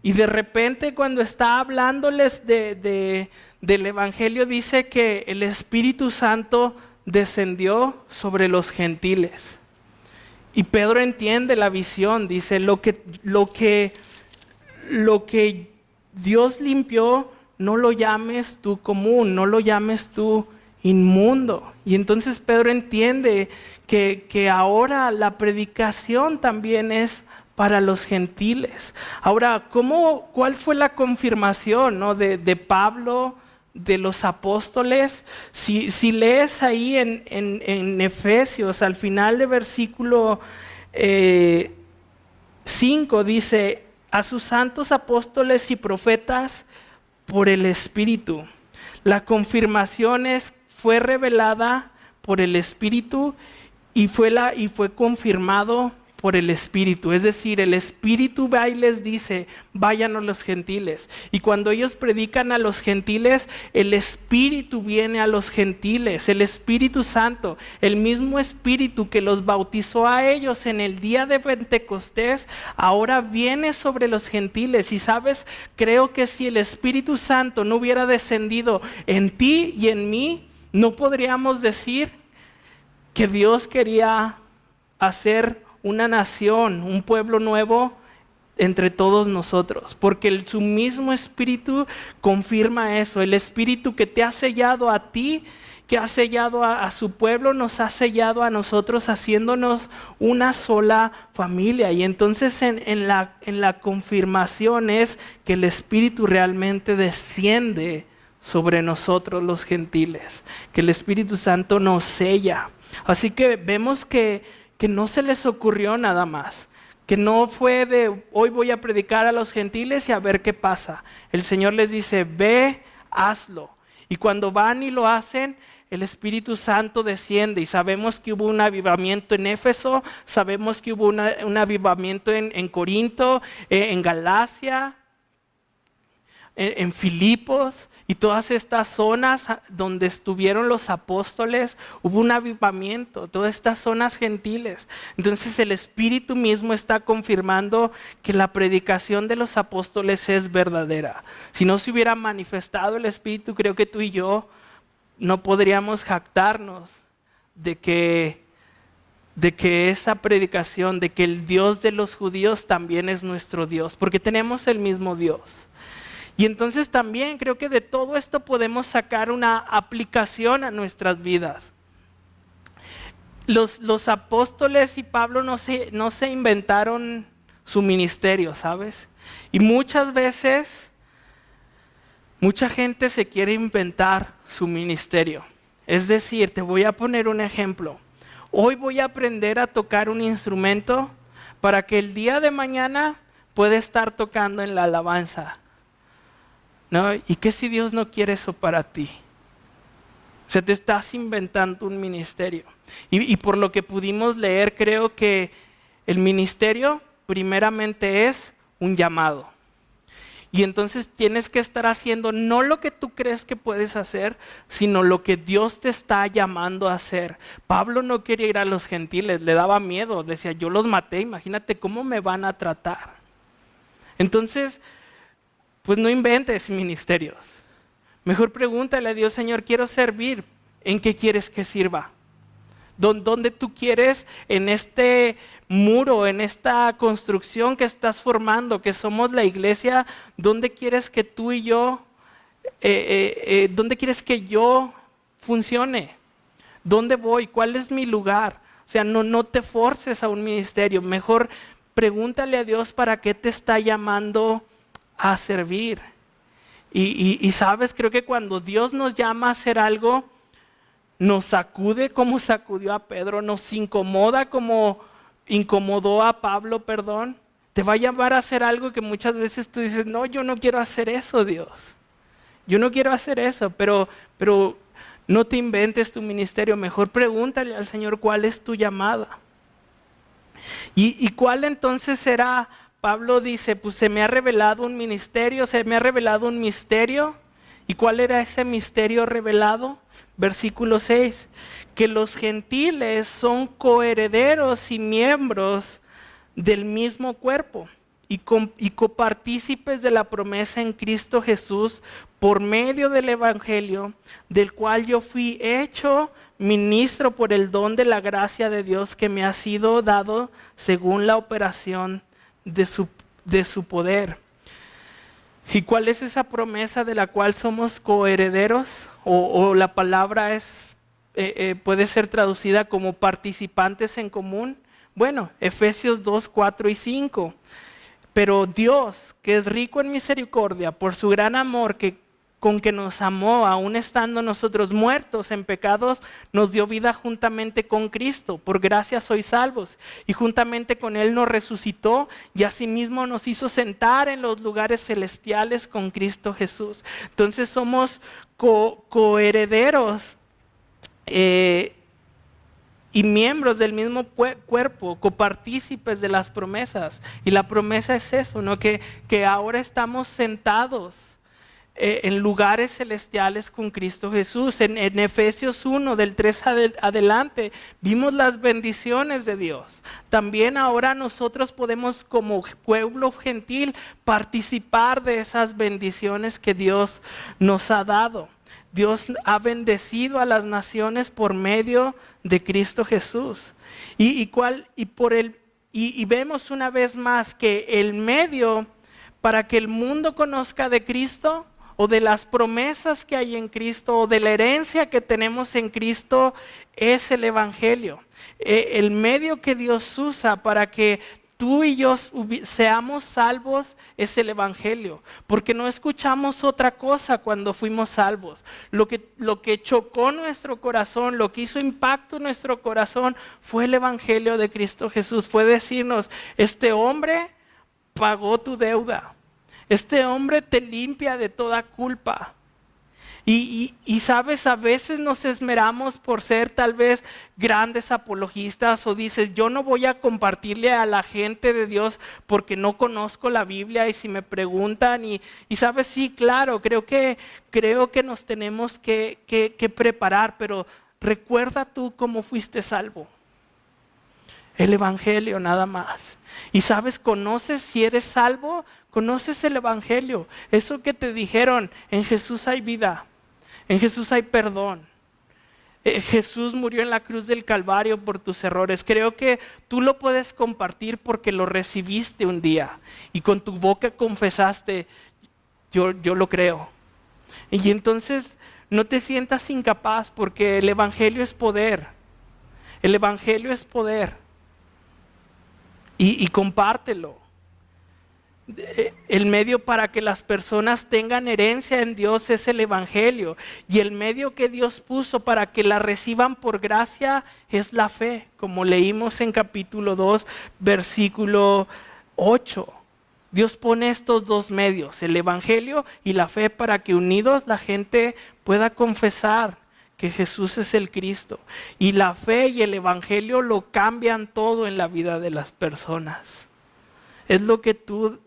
Y de repente cuando está hablándoles del evangelio dice que el Espíritu Santo descendió sobre los gentiles. Y Pedro entiende la visión, dice: lo que Dios limpió, no lo llames tú común, no lo llames tú inmundo. Y entonces Pedro entiende que ahora la predicación también es para los gentiles. Ahora, ¿cuál fue la confirmación, ¿no? de Pablo, de los apóstoles? Si lees ahí en Efesios, al final de versículo 5, dice: a sus santos apóstoles y profetas por el Espíritu. La confirmación fue revelada por el Espíritu y fue confirmado por el Espíritu. Es decir, el Espíritu va y les dice: vayan a los gentiles. Y cuando ellos predican a los gentiles, el Espíritu viene a los gentiles. El Espíritu Santo, el mismo Espíritu que los bautizó a ellos en el día de Pentecostés, ahora viene sobre los gentiles. Y sabes, creo que si el Espíritu Santo no hubiera descendido en ti y en mí, no podríamos decir que Dios quería hacer una nación, un pueblo nuevo entre todos nosotros, porque su mismo Espíritu confirma eso. El Espíritu que te ha sellado a ti, que ha sellado a su pueblo, nos ha sellado a nosotros, haciéndonos una sola familia. Y entonces en la confirmación es que el Espíritu realmente desciende sobre nosotros los gentiles, que el Espíritu Santo nos sella. Así que vemos que no se les ocurrió nada más, que no fue de hoy voy a predicar a los gentiles y a ver qué pasa. El Señor les dice: ve, hazlo. Y cuando van y lo hacen, el Espíritu Santo desciende. Y sabemos que hubo un avivamiento en Éfeso, sabemos que hubo un avivamiento en Corinto, en Galacia. en Filipos y todas estas zonas donde estuvieron los apóstoles, hubo un avivamiento, todas estas zonas gentiles. Entonces el Espíritu mismo está confirmando que la predicación de los apóstoles es verdadera. Si no se hubiera manifestado el Espíritu, creo que tú y yo no podríamos jactarnos de que esa predicación, de que el Dios de los judíos también es nuestro Dios, porque tenemos el mismo Dios. Y entonces también creo que de todo esto podemos sacar una aplicación a nuestras vidas. Los apóstoles y Pablo no se inventaron su ministerio, ¿sabes? Y muchas veces, mucha gente se quiere inventar su ministerio. Es decir, te voy a poner un ejemplo. Hoy voy a aprender a tocar un instrumento para que el día de mañana pueda estar tocando en la alabanza. ¿No? ¿Y qué si Dios no quiere eso para ti? O sea, te estás inventando un ministerio. Y por lo que pudimos leer, creo que el ministerio primeramente es un llamado. Y entonces tienes que estar haciendo no lo que tú crees que puedes hacer, sino lo que Dios te está llamando a hacer. Pablo no quería ir a los gentiles, le daba miedo, decía, yo los maté, imagínate cómo me van a tratar. Entonces, pues no inventes ministerios. Mejor pregúntale a Dios, Señor, quiero servir. ¿En qué quieres que sirva? ¿Dónde tú quieres en este muro, en esta construcción que estás formando, que somos la iglesia? ¿Dónde quieres que tú y yo, dónde quieres que yo funcione? ¿Dónde voy? ¿Cuál es mi lugar? O sea, no te forces a un ministerio. Mejor pregúntale a Dios para qué te está llamando a servir. Y sabes, creo que cuando Dios nos llama a hacer algo, nos sacude como sacudió a Pedro, nos incomoda como incomodó a Pablo, perdón. Te va a llamar a hacer algo que muchas veces tú dices, no, yo no quiero hacer eso, Dios. Yo no quiero hacer eso, pero no te inventes tu ministerio. Mejor pregúntale al Señor cuál es tu llamada. ¿Y cuál entonces será? Pablo dice, pues se me ha revelado un ministerio, se me ha revelado un misterio. ¿Y cuál era ese misterio revelado? Versículo 6, que los gentiles son coherederos y miembros del mismo cuerpo y copartícipes de la promesa en Cristo Jesús por medio del Evangelio, del cual yo fui hecho ministro por el don de la gracia de Dios que me ha sido dado según la operación de su poder. ¿Y cuál es esa promesa de la cual somos coherederos? O la palabra puede ser traducida como participantes en común. Bueno, Efesios 2, 4 y 5. Pero Dios, que es rico en misericordia, por su gran amor con que nos amó, aun estando nosotros muertos en pecados, nos dio vida juntamente con Cristo. Por gracia sois salvos. Y juntamente con Él nos resucitó y asimismo nos hizo sentar en los lugares celestiales con Cristo Jesús. Entonces somos coherederos y miembros del mismo cuerpo, copartícipes de las promesas. Y la promesa es eso, ¿no? Que ahora estamos sentados en lugares celestiales con Cristo Jesús. En Efesios 1, del 3 adelante, vimos las bendiciones de Dios. También ahora nosotros podemos como pueblo gentil participar de esas bendiciones que Dios nos ha dado. Dios ha bendecido a las naciones por medio de Cristo Jesús. Y vemos una vez más que el medio para que el mundo conozca de Cristo, o de las promesas que hay en Cristo, o de la herencia que tenemos en Cristo, es el Evangelio. El medio que Dios usa para que tú y yo seamos salvos es el Evangelio, porque no escuchamos otra cosa cuando fuimos salvos. Lo que chocó nuestro corazón, lo que hizo impacto en nuestro corazón fue el Evangelio de Cristo Jesús. Fue decirnos, este hombre pagó tu deuda. Este hombre te limpia de toda culpa. Y sabes, a veces nos esmeramos por ser tal vez grandes apologistas o dices, yo no voy a compartirle a la gente de Dios porque no conozco la Biblia y si me preguntan y sabes, sí, claro, creo que nos tenemos que preparar, pero recuerda tú cómo fuiste salvo. El Evangelio nada más. Y sabes, conoces si eres salvo, conoces el Evangelio. Eso que te dijeron, en Jesús hay vida. En Jesús hay perdón. Jesús murió en la cruz del Calvario por tus errores. Creo que tú lo puedes compartir porque lo recibiste un día y con tu boca confesaste, yo lo creo. Y entonces no te sientas incapaz porque el Evangelio es poder. El Evangelio es poder. Y compártelo. El medio para que las personas tengan herencia en Dios es el Evangelio. Y el medio que Dios puso para que la reciban por gracia es la fe, como leímos en capítulo 2, versículo 8. Dios pone estos dos medios, el Evangelio y la fe, para que unidos la gente pueda confesar que Jesús es el Cristo. Y la fe y el Evangelio lo cambian todo en la vida de las personas. Es lo que tú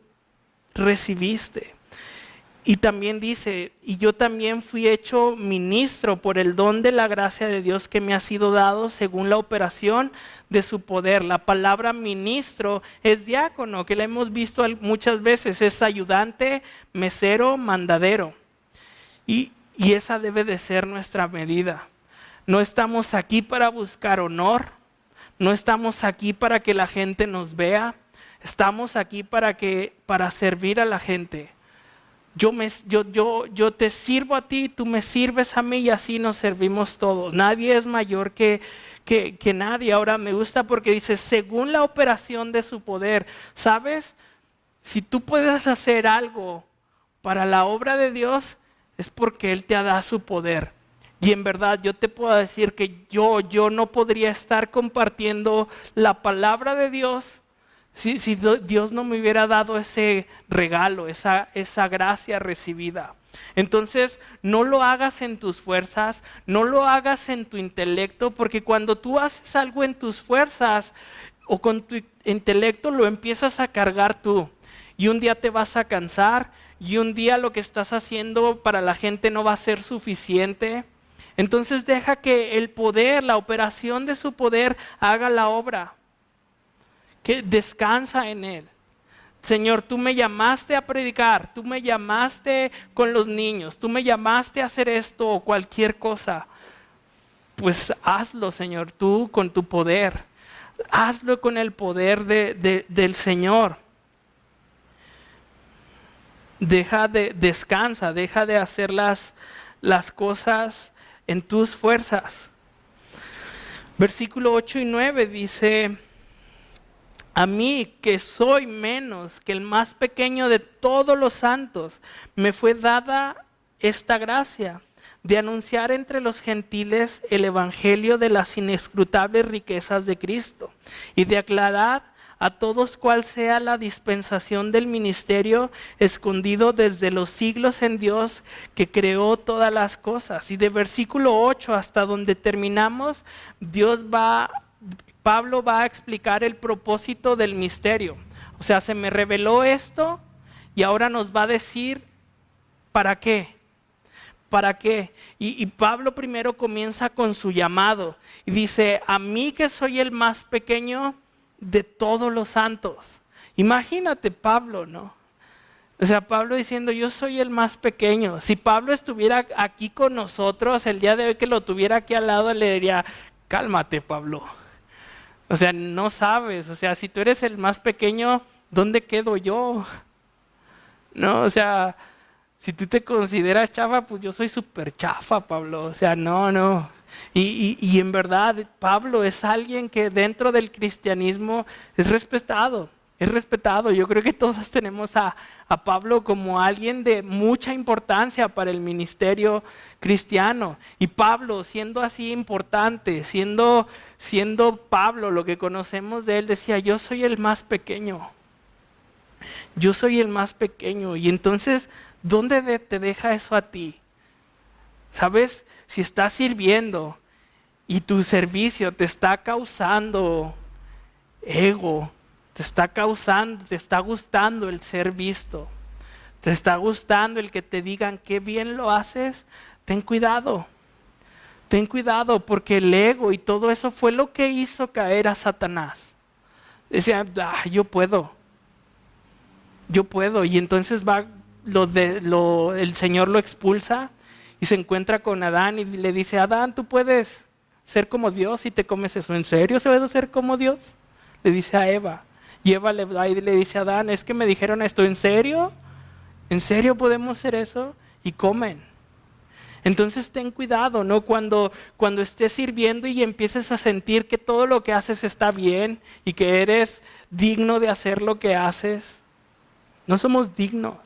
recibiste. Y también dice, y yo también fui hecho ministro por el don de la gracia de Dios que me ha sido dado según la operación de su poder. La palabra ministro es diácono, que la hemos visto muchas veces, es ayudante, mesero, mandadero. Y esa debe de ser nuestra medida. No estamos aquí para buscar honor, no estamos aquí para que la gente nos vea. Estamos aquí para servir a la gente. Yo te sirvo a ti, tú me sirves a mí y así nos servimos todos. Nadie es mayor que nadie. Ahora me gusta porque dice, según la operación de su poder. ¿Sabes? Si tú puedes hacer algo para la obra de Dios, es porque Él te ha dado su poder. Y en verdad yo te puedo decir que yo no podría estar compartiendo la palabra de Dios si Dios no me hubiera dado ese regalo, esa gracia recibida. Entonces, no lo hagas en tus fuerzas, no lo hagas en tu intelecto, porque cuando tú haces algo en tus fuerzas o con tu intelecto, lo empiezas a cargar tú. Y un día te vas a cansar, y un día lo que estás haciendo para la gente no va a ser suficiente. Entonces, deja que el poder, la operación de su poder, haga la obra. Que descansa en Él. Señor, tú me llamaste a predicar, tú me llamaste con los niños, tú me llamaste a hacer esto o cualquier cosa. Pues hazlo, Señor, tú con tu poder. Hazlo con el poder del Señor. Descansa, deja de hacer las cosas en tus fuerzas. Versículo 8 y 9 dice, a mí que soy menos que el más pequeño de todos los santos, me fue dada esta gracia de anunciar entre los gentiles el evangelio de las inescrutables riquezas de Cristo y de aclarar a todos cuál sea la dispensación del ministerio escondido desde los siglos en Dios que creó todas las cosas. Y de versículo 8 hasta donde terminamos, Pablo va a explicar el propósito del misterio. O sea, se me reveló esto y ahora nos va a decir ¿para qué? ¿Para qué? Y Pablo primero comienza con su llamado y dice, a mí que soy el más pequeño de todos los santos. Imagínate Pablo, ¿no? O sea, Pablo diciendo, yo soy el más pequeño. Si Pablo estuviera aquí con nosotros, el día de hoy que lo tuviera aquí al lado, le diría, cálmate Pablo. O sea, no sabes, o sea, si tú eres el más pequeño, ¿dónde quedo yo? No, o sea, si tú te consideras chafa, pues yo soy súper chafa, Pablo. O sea, no. Y en verdad, Pablo es alguien que dentro del cristianismo es respetado. Es respetado. Yo creo que todos tenemos a Pablo como alguien de mucha importancia para el ministerio cristiano. Y Pablo, siendo así importante, siendo Pablo, lo que conocemos de él, decía, yo soy el más pequeño. Yo soy el más pequeño. Y entonces, ¿dónde te deja eso a ti? ¿Sabes? Si estás sirviendo y tu servicio te está causando ego, te está gustando el ser visto, te está gustando el que te digan qué bien lo haces, ten cuidado. Ten cuidado, porque el ego y todo eso fue lo que hizo caer a Satanás. Decía, yo puedo. Y entonces el Señor lo expulsa y se encuentra con Adán y le dice, Adán, tú puedes ser como Dios si te comes eso. ¿En serio se puede ser como Dios? Le dice a Eva. Y Eva le dice a Adán, es que me dijeron esto, ¿en serio? ¿En serio podemos hacer eso? Y comen. Entonces ten cuidado, ¿no? Cuando estés sirviendo y empieces a sentir que todo lo que haces está bien y que eres digno de hacer lo que haces. No somos dignos.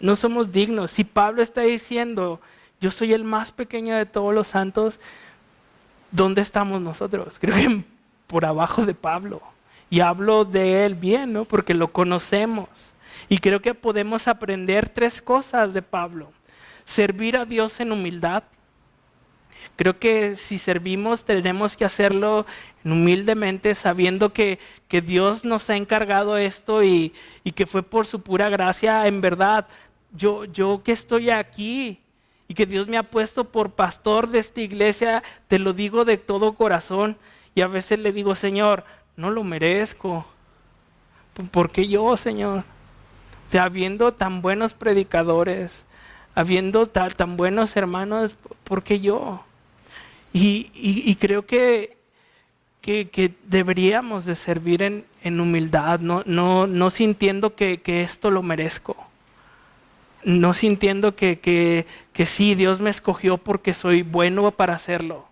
No somos dignos. Si Pablo está diciendo, yo soy el más pequeño de todos los santos, ¿dónde estamos nosotros? Creo que por abajo de Pablo. Y hablo de él bien, ¿no? Porque lo conocemos. Y creo que podemos aprender 3 cosas de Pablo. Servir a Dios en humildad. Creo que si servimos tenemos que hacerlo humildemente, sabiendo que Dios nos ha encargado esto y que fue por su pura gracia. En verdad, yo que estoy aquí y que Dios me ha puesto por pastor de esta iglesia, te lo digo de todo corazón. Y a veces le digo, Señor, no lo merezco. ¿Por qué yo, Señor? O sea, habiendo tan buenos predicadores, habiendo tan buenos hermanos, ¿por qué yo? Y creo que deberíamos de servir en humildad, no sintiendo que esto lo merezco. No sintiendo que sí, Dios me escogió porque soy bueno para hacerlo.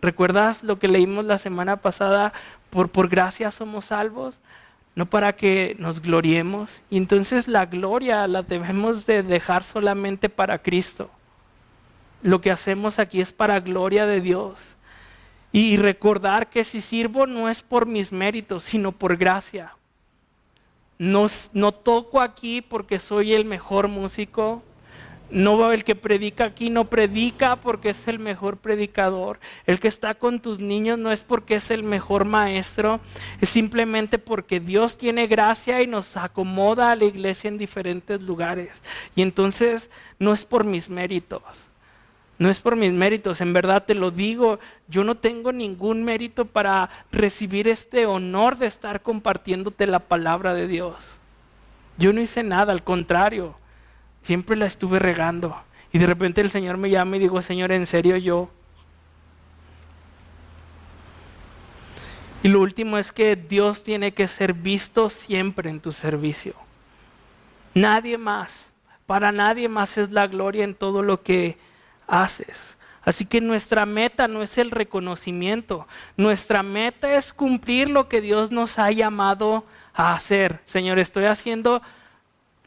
¿Recuerdas lo que leímos la semana pasada? Por gracia somos salvos. No para que nos gloriemos. Y entonces la gloria la debemos de dejar solamente para Cristo. Lo que hacemos aquí es para gloria de Dios. Y recordar que si sirvo no es por mis méritos, sino por gracia. No toco aquí porque soy el mejor músico. No, el que predica aquí no predica porque es el mejor predicador. El que está con tus niños no es porque es el mejor maestro. Es simplemente porque Dios tiene gracia y nos acomoda a la iglesia en diferentes lugares. Y entonces no es por mis méritos. No es por mis méritos. En verdad te lo digo, yo no tengo ningún mérito para recibir este honor de estar compartiéndote la palabra de Dios. Yo no hice nada, al contrario. Siempre la estuve regando. Y de repente el Señor me llama y digo, Señor, ¿en serio yo? Y lo último es que Dios tiene que ser visto siempre en tu servicio. Nadie más, para nadie más es la gloria en todo lo que haces. Así que nuestra meta no es el reconocimiento. Nuestra meta es cumplir lo que Dios nos ha llamado a hacer. Señor, estoy haciendo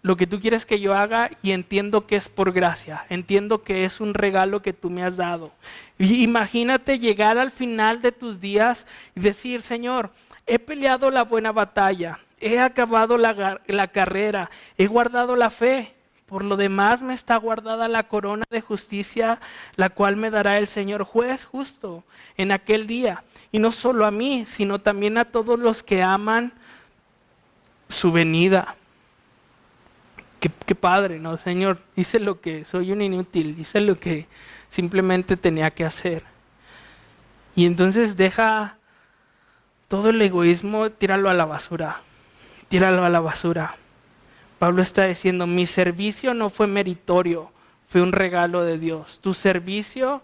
lo que tú quieres que yo haga y entiendo que es por gracia, entiendo que es un regalo que tú me has dado. Y imagínate llegar al final de tus días y decir, Señor, he peleado la buena batalla, he acabado la carrera, he guardado la fe. Por lo demás me está guardada la corona de justicia, la cual me dará el Señor juez justo en aquel día. Y no solo a mí, sino también a todos los que aman su venida. Qué padre, ¿no? Señor, hice lo que soy un inútil, hice lo que simplemente tenía que hacer. Y entonces deja todo el egoísmo, tíralo a la basura. Tíralo a la basura. Pablo está diciendo, mi servicio no fue meritorio, fue un regalo de Dios. Tu servicio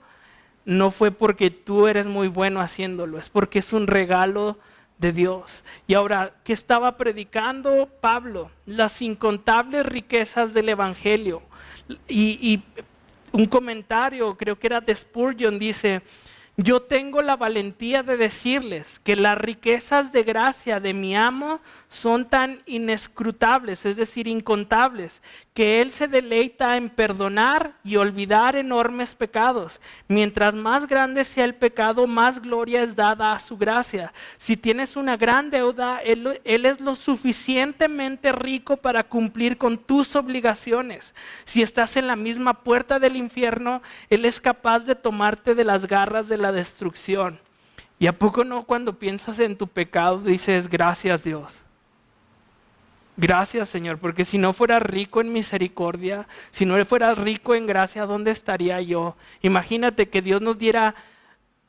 no fue porque tú eres muy bueno haciéndolo, es porque es un regalo de Dios. Y ahora, ¿qué estaba predicando Pablo? Las incontables riquezas del Evangelio. Y un comentario, creo que era de Spurgeon, dice, Yo tengo la valentía de decirles que las riquezas de gracia de mi amo son tan inescrutables, es decir, incontables, que Él se deleita en perdonar y olvidar enormes pecados. Mientras más grande sea el pecado, más gloria es dada a su gracia. Si tienes una gran deuda, Él es lo suficientemente rico para cumplir con tus obligaciones. Si estás en la misma puerta del infierno, Él es capaz de tomarte de las garras de la destrucción. ¿Y a poco no, cuando piensas en tu pecado, dices gracias Dios? Gracias Señor, porque si no fuera rico en misericordia, si no fuera rico en gracia, ¿dónde estaría yo? Imagínate que Dios nos diera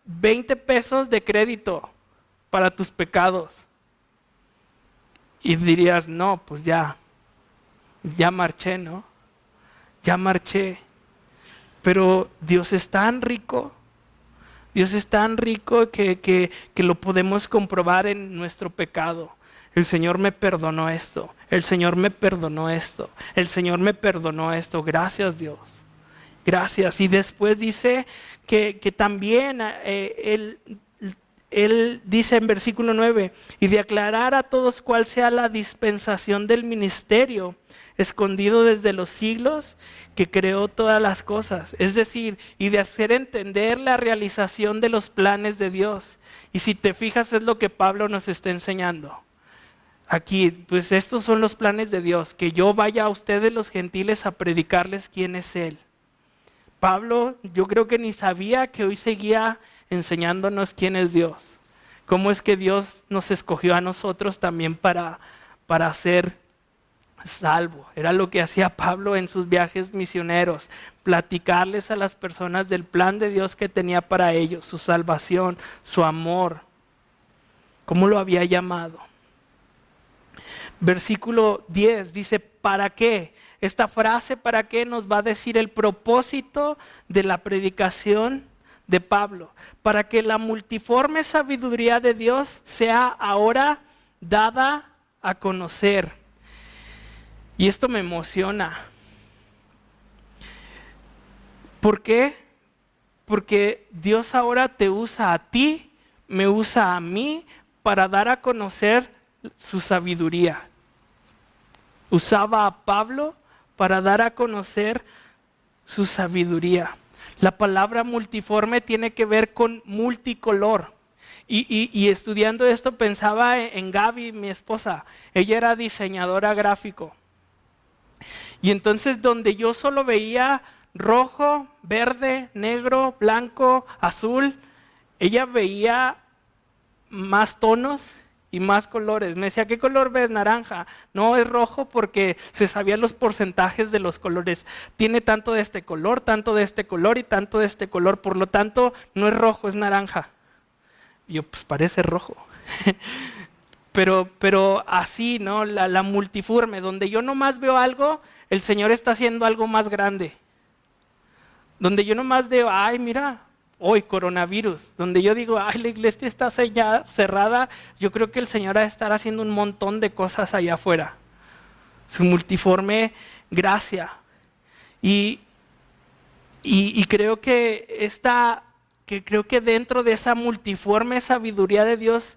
20 pesos de crédito para tus pecados. Y dirías, no, pues ya marché, ¿no? Ya marché. Pero Dios es tan rico. Dios es tan rico que lo podemos comprobar en nuestro pecado. El Señor me perdonó esto. El Señor me perdonó esto. El Señor me perdonó esto. Gracias Dios. Gracias. Y después dice que también Él dice en versículo 9, y de aclarar a todos cuál sea la dispensación del ministerio escondido desde los siglos, que creó todas las cosas. Es decir, y de hacer entender la realización de los planes de Dios. Y si te fijas, es lo que Pablo nos está enseñando. Aquí, pues estos son los planes de Dios, que yo vaya a ustedes los gentiles a predicarles quién es Él. Pablo, yo creo que ni sabía que hoy seguía enseñándonos quién es Dios. Cómo es que Dios nos escogió a nosotros también para ser salvo. Era lo que hacía Pablo en sus viajes misioneros, platicarles a las personas del plan de Dios que tenía para ellos, su salvación, su amor, cómo lo había llamado. Versículo 10 dice, ¿para qué? Esta frase, ¿para qué? Nos va a decir el propósito de la predicación de Pablo. Para que la multiforme sabiduría de Dios sea ahora dada a conocer. Y esto me emociona. ¿Por qué? Porque Dios ahora te usa a ti, me usa a mí para dar a conocer su sabiduría. Usaba a Pablo para dar a conocer su sabiduría. La palabra multiforme tiene que ver con multicolor. Y estudiando esto pensaba en Gaby, mi esposa. Ella era diseñadora gráfico. Y entonces donde yo solo veía rojo, verde, negro, blanco, azul, ella veía más tonos y más colores. Me decía, ¿qué color ves? Naranja. No, es rojo, porque se sabían los porcentajes de los colores. Tiene tanto de este color, tanto de este color y tanto de este color. Por lo tanto, no es rojo, es naranja. Y yo, pues parece rojo. Pero así, ¿no? La multiforme, donde yo nomás veo algo, el Señor está haciendo algo más grande. Donde yo nomás veo, ay, mira, hoy coronavirus, donde yo digo, ay, la iglesia está cerrada, yo creo que el Señor va a estar haciendo un montón de cosas allá afuera. Su multiforme gracia. Y creo que creo que dentro de esa multiforme sabiduría de Dios,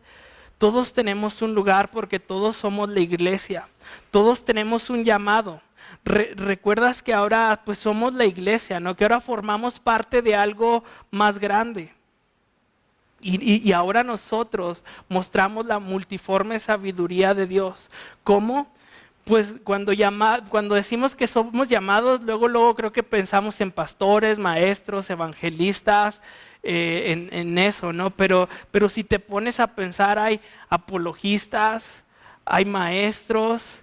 todos tenemos un lugar, porque todos somos la iglesia. Todos tenemos un llamado. Recuerdas que ahora pues somos la iglesia, ¿no? Que ahora formamos parte de algo más grande. Y ahora nosotros mostramos la multiforme sabiduría de Dios. ¿Cómo? Pues cuando decimos que somos llamados, luego creo que pensamos en pastores, maestros, evangelistas, en eso, ¿no? Pero si te pones a pensar, hay apologistas, hay maestros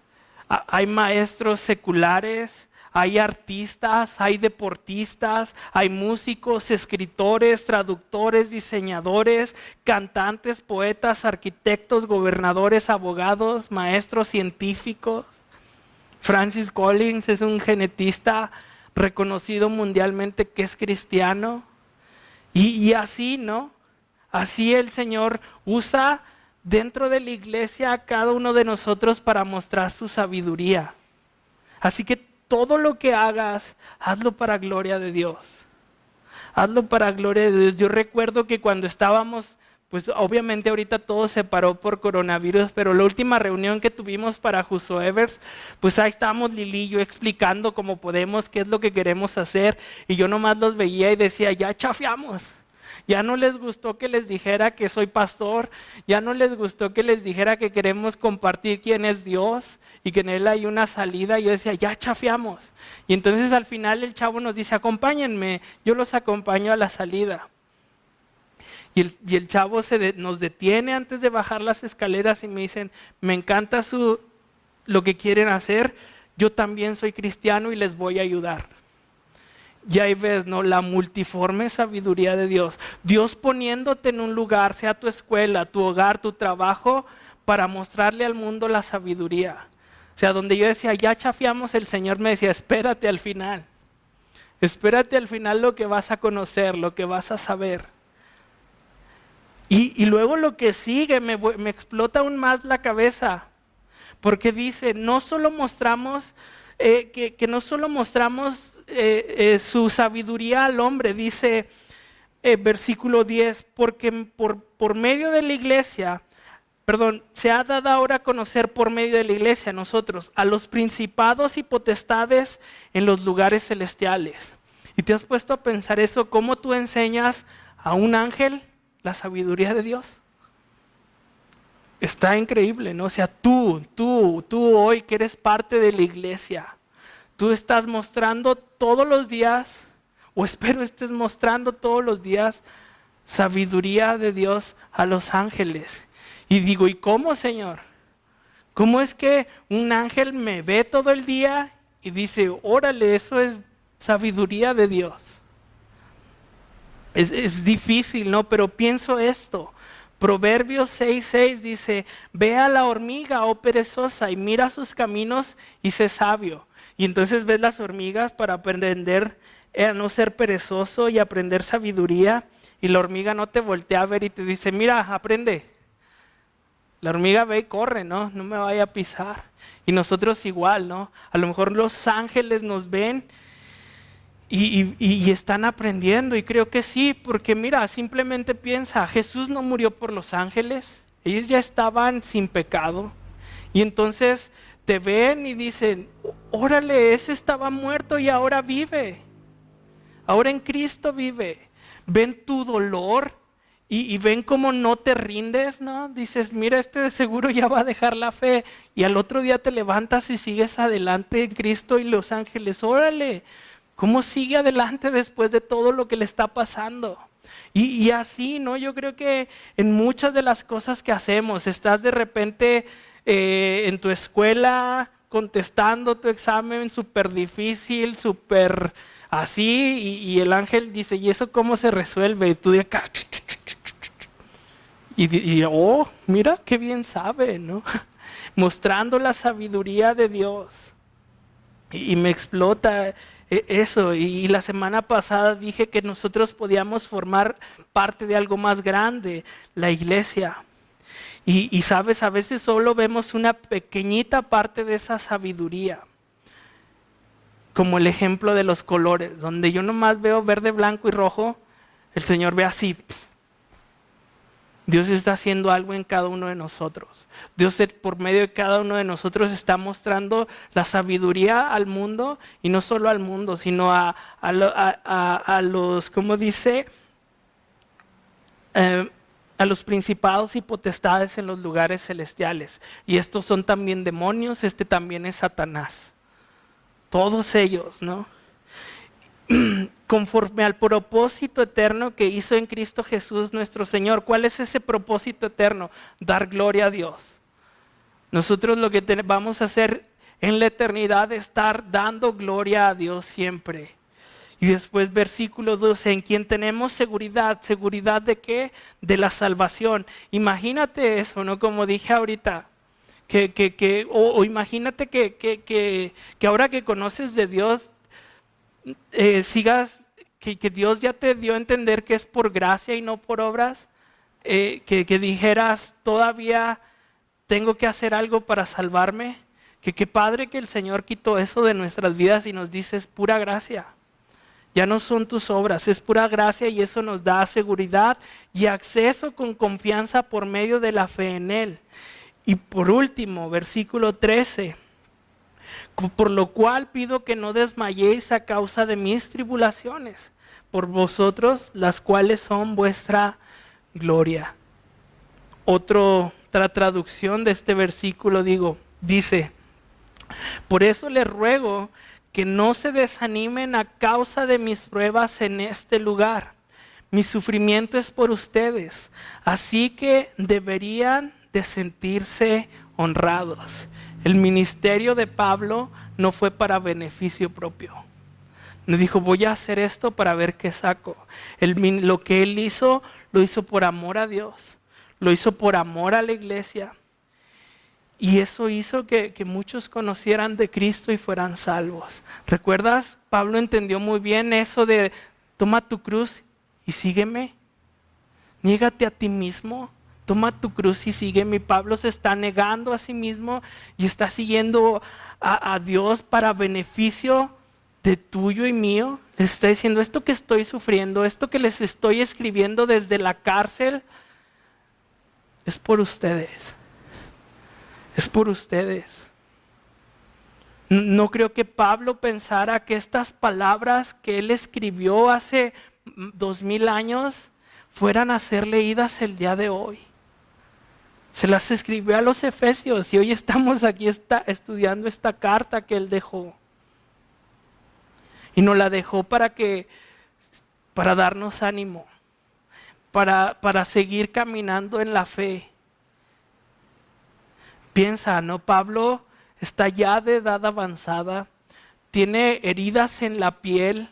seculares, hay artistas, hay deportistas, hay músicos, escritores, traductores, diseñadores, cantantes, poetas, arquitectos, gobernadores, abogados, maestros científicos. Francis Collins es un genetista reconocido mundialmente que es cristiano. Y así, ¿no? Así el Señor usa dentro de la iglesia a cada uno de nosotros para mostrar su sabiduría. Así que todo lo que hagas, hazlo para gloria de Dios. Hazlo para gloria de Dios. Yo recuerdo que cuando estábamos, pues obviamente ahorita todo se paró por coronavirus, pero la última reunión que tuvimos para Justo Evers, pues ahí estábamos Lili y yo explicando cómo podemos, qué es lo que queremos hacer, y yo nomás los veía y decía, ya chafiamos. Ya no les gustó que les dijera que soy pastor, ya no les gustó que les dijera que queremos compartir quién es Dios y que en Él hay una salida. Yo decía, ya chafiamos. Y entonces al final el chavo nos dice, acompáñenme, yo los acompaño a la salida. Y el chavo nos detiene antes de bajar las escaleras y me dicen, me encanta lo que quieren hacer, yo también soy cristiano y les voy a ayudar. Y ahí ves, ¿no? La multiforme sabiduría de Dios. Dios poniéndote en un lugar, sea tu escuela, tu hogar, tu trabajo, para mostrarle al mundo la sabiduría. O sea, donde yo decía, ya chafiamos, el Señor me decía, espérate al final. Espérate al final lo que vas a conocer, lo que vas a saber. Y luego lo que sigue me explota aún más la cabeza. Porque dice, no solo mostramos, que no solo mostramos su sabiduría al hombre, dice versículo 10, porque por medio de la iglesia, se ha dado ahora a conocer por medio de la iglesia nosotros, a los principados y potestades en los lugares celestiales. ¿Y te has puesto a pensar eso? ¿Cómo tú enseñas a un ángel la sabiduría de Dios? Está increíble, ¿no? O sea, tú hoy que eres parte de la iglesia, tú estás mostrando todos los días, o espero estés mostrando todos los días, sabiduría de Dios a los ángeles. Y digo, ¿y cómo, Señor? ¿Cómo es que un ángel me ve todo el día y dice, órale, eso es sabiduría de Dios? Es difícil, ¿no? Pero pienso esto. Proverbios 6:6 dice, ve a la hormiga, oh perezosa, y mira sus caminos y sé sabio. Y entonces ves las hormigas para aprender a no ser perezoso y aprender sabiduría. Y la hormiga no te voltea a ver y te dice, mira, aprende. La hormiga ve y corre, ¿no? No me vaya a pisar. Y nosotros igual, ¿no? A lo mejor los ángeles nos ven y están aprendiendo, y creo que sí, porque mira, simplemente piensa, Jesús no murió por los ángeles, ellos ya estaban sin pecado, y entonces te ven y dicen, órale, ese estaba muerto y ahora vive, ahora en Cristo vive. Ven tu dolor y ven cómo no te rindes, ¿no? Dices, mira, este de seguro ya va a dejar la fe, y al otro día te levantas y sigues adelante en Cristo, y los ángeles, órale, ¿cómo sigue adelante después de todo lo que le está pasando? Y así, ¿no? Yo creo que en muchas de las cosas que hacemos, estás de repente en tu escuela contestando tu examen súper difícil, súper así, y el ángel dice, ¿y eso cómo se resuelve? Y tú de acá, oh, mira qué bien sabe, ¿no? Mostrando la sabiduría de Dios. Y me explota eso. Y la semana pasada dije que nosotros podíamos formar parte de algo más grande, la iglesia. Y sabes, a veces solo vemos una pequeñita parte de esa sabiduría. Como el ejemplo de los colores, donde yo nomás veo verde, blanco y rojo, el Señor ve así. Dios está haciendo algo en cada uno de nosotros. Dios por medio de cada uno de nosotros está mostrando la sabiduría al mundo, y no solo al mundo, sino a los, ¿cómo dice? A los principados y potestades en los lugares celestiales. Y estos son también demonios, este también es Satanás. Todos ellos, ¿no? Conforme al propósito eterno que hizo en Cristo Jesús nuestro Señor. ¿Cuál es ese propósito eterno? Dar gloria a Dios. Nosotros lo que vamos a hacer en la eternidad es estar dando gloria a Dios siempre. Y después versículo 12, en quien tenemos seguridad. ¿Seguridad de qué? De la salvación. Imagínate eso, ¿no? Como dije ahorita. Imagínate que ahora que conoces de Dios, sigas, que Dios ya te dio a entender que es por gracia y no por obras, que dijeras, todavía tengo que hacer algo para salvarme, que qué padre que el Señor quitó eso de nuestras vidas y nos dice, es pura gracia. Ya no son tus obras, es pura gracia y eso nos da seguridad y acceso con confianza por medio de la fe en Él. Y por último, versículo 13. Por lo cual pido que no desmayéis a causa de mis tribulaciones, por vosotros, las cuales son vuestra gloria. Otra traducción de este versículo dice, por eso les ruego que no se desanimen a causa de mis pruebas en este lugar. Mi sufrimiento es por ustedes, así que deberían de sentirse honrados. El ministerio de Pablo no fue para beneficio propio. No dijo, voy a hacer esto para ver qué saco. Lo que él hizo, lo hizo por amor a Dios. Lo hizo por amor a la iglesia. Y eso hizo que muchos conocieran de Cristo y fueran salvos. ¿Recuerdas? Pablo entendió muy bien eso de, toma tu cruz y sígueme. Niégate a ti mismo. Toma tu cruz y sígueme. Y Pablo se está negando a sí mismo y está siguiendo a Dios para beneficio de tuyo y mío. Les está diciendo, esto que estoy sufriendo, esto que les estoy escribiendo desde la cárcel, es por ustedes. Es por ustedes. No creo que Pablo pensara que estas palabras que él escribió hace 2000 años fueran a ser leídas el día de hoy. Se las escribió a los Efesios y hoy estamos aquí estudiando esta carta que él dejó. Y nos la dejó para darnos ánimo, para seguir caminando en la fe. Piensa, ¿no? Pablo está ya de edad avanzada, tiene heridas en la piel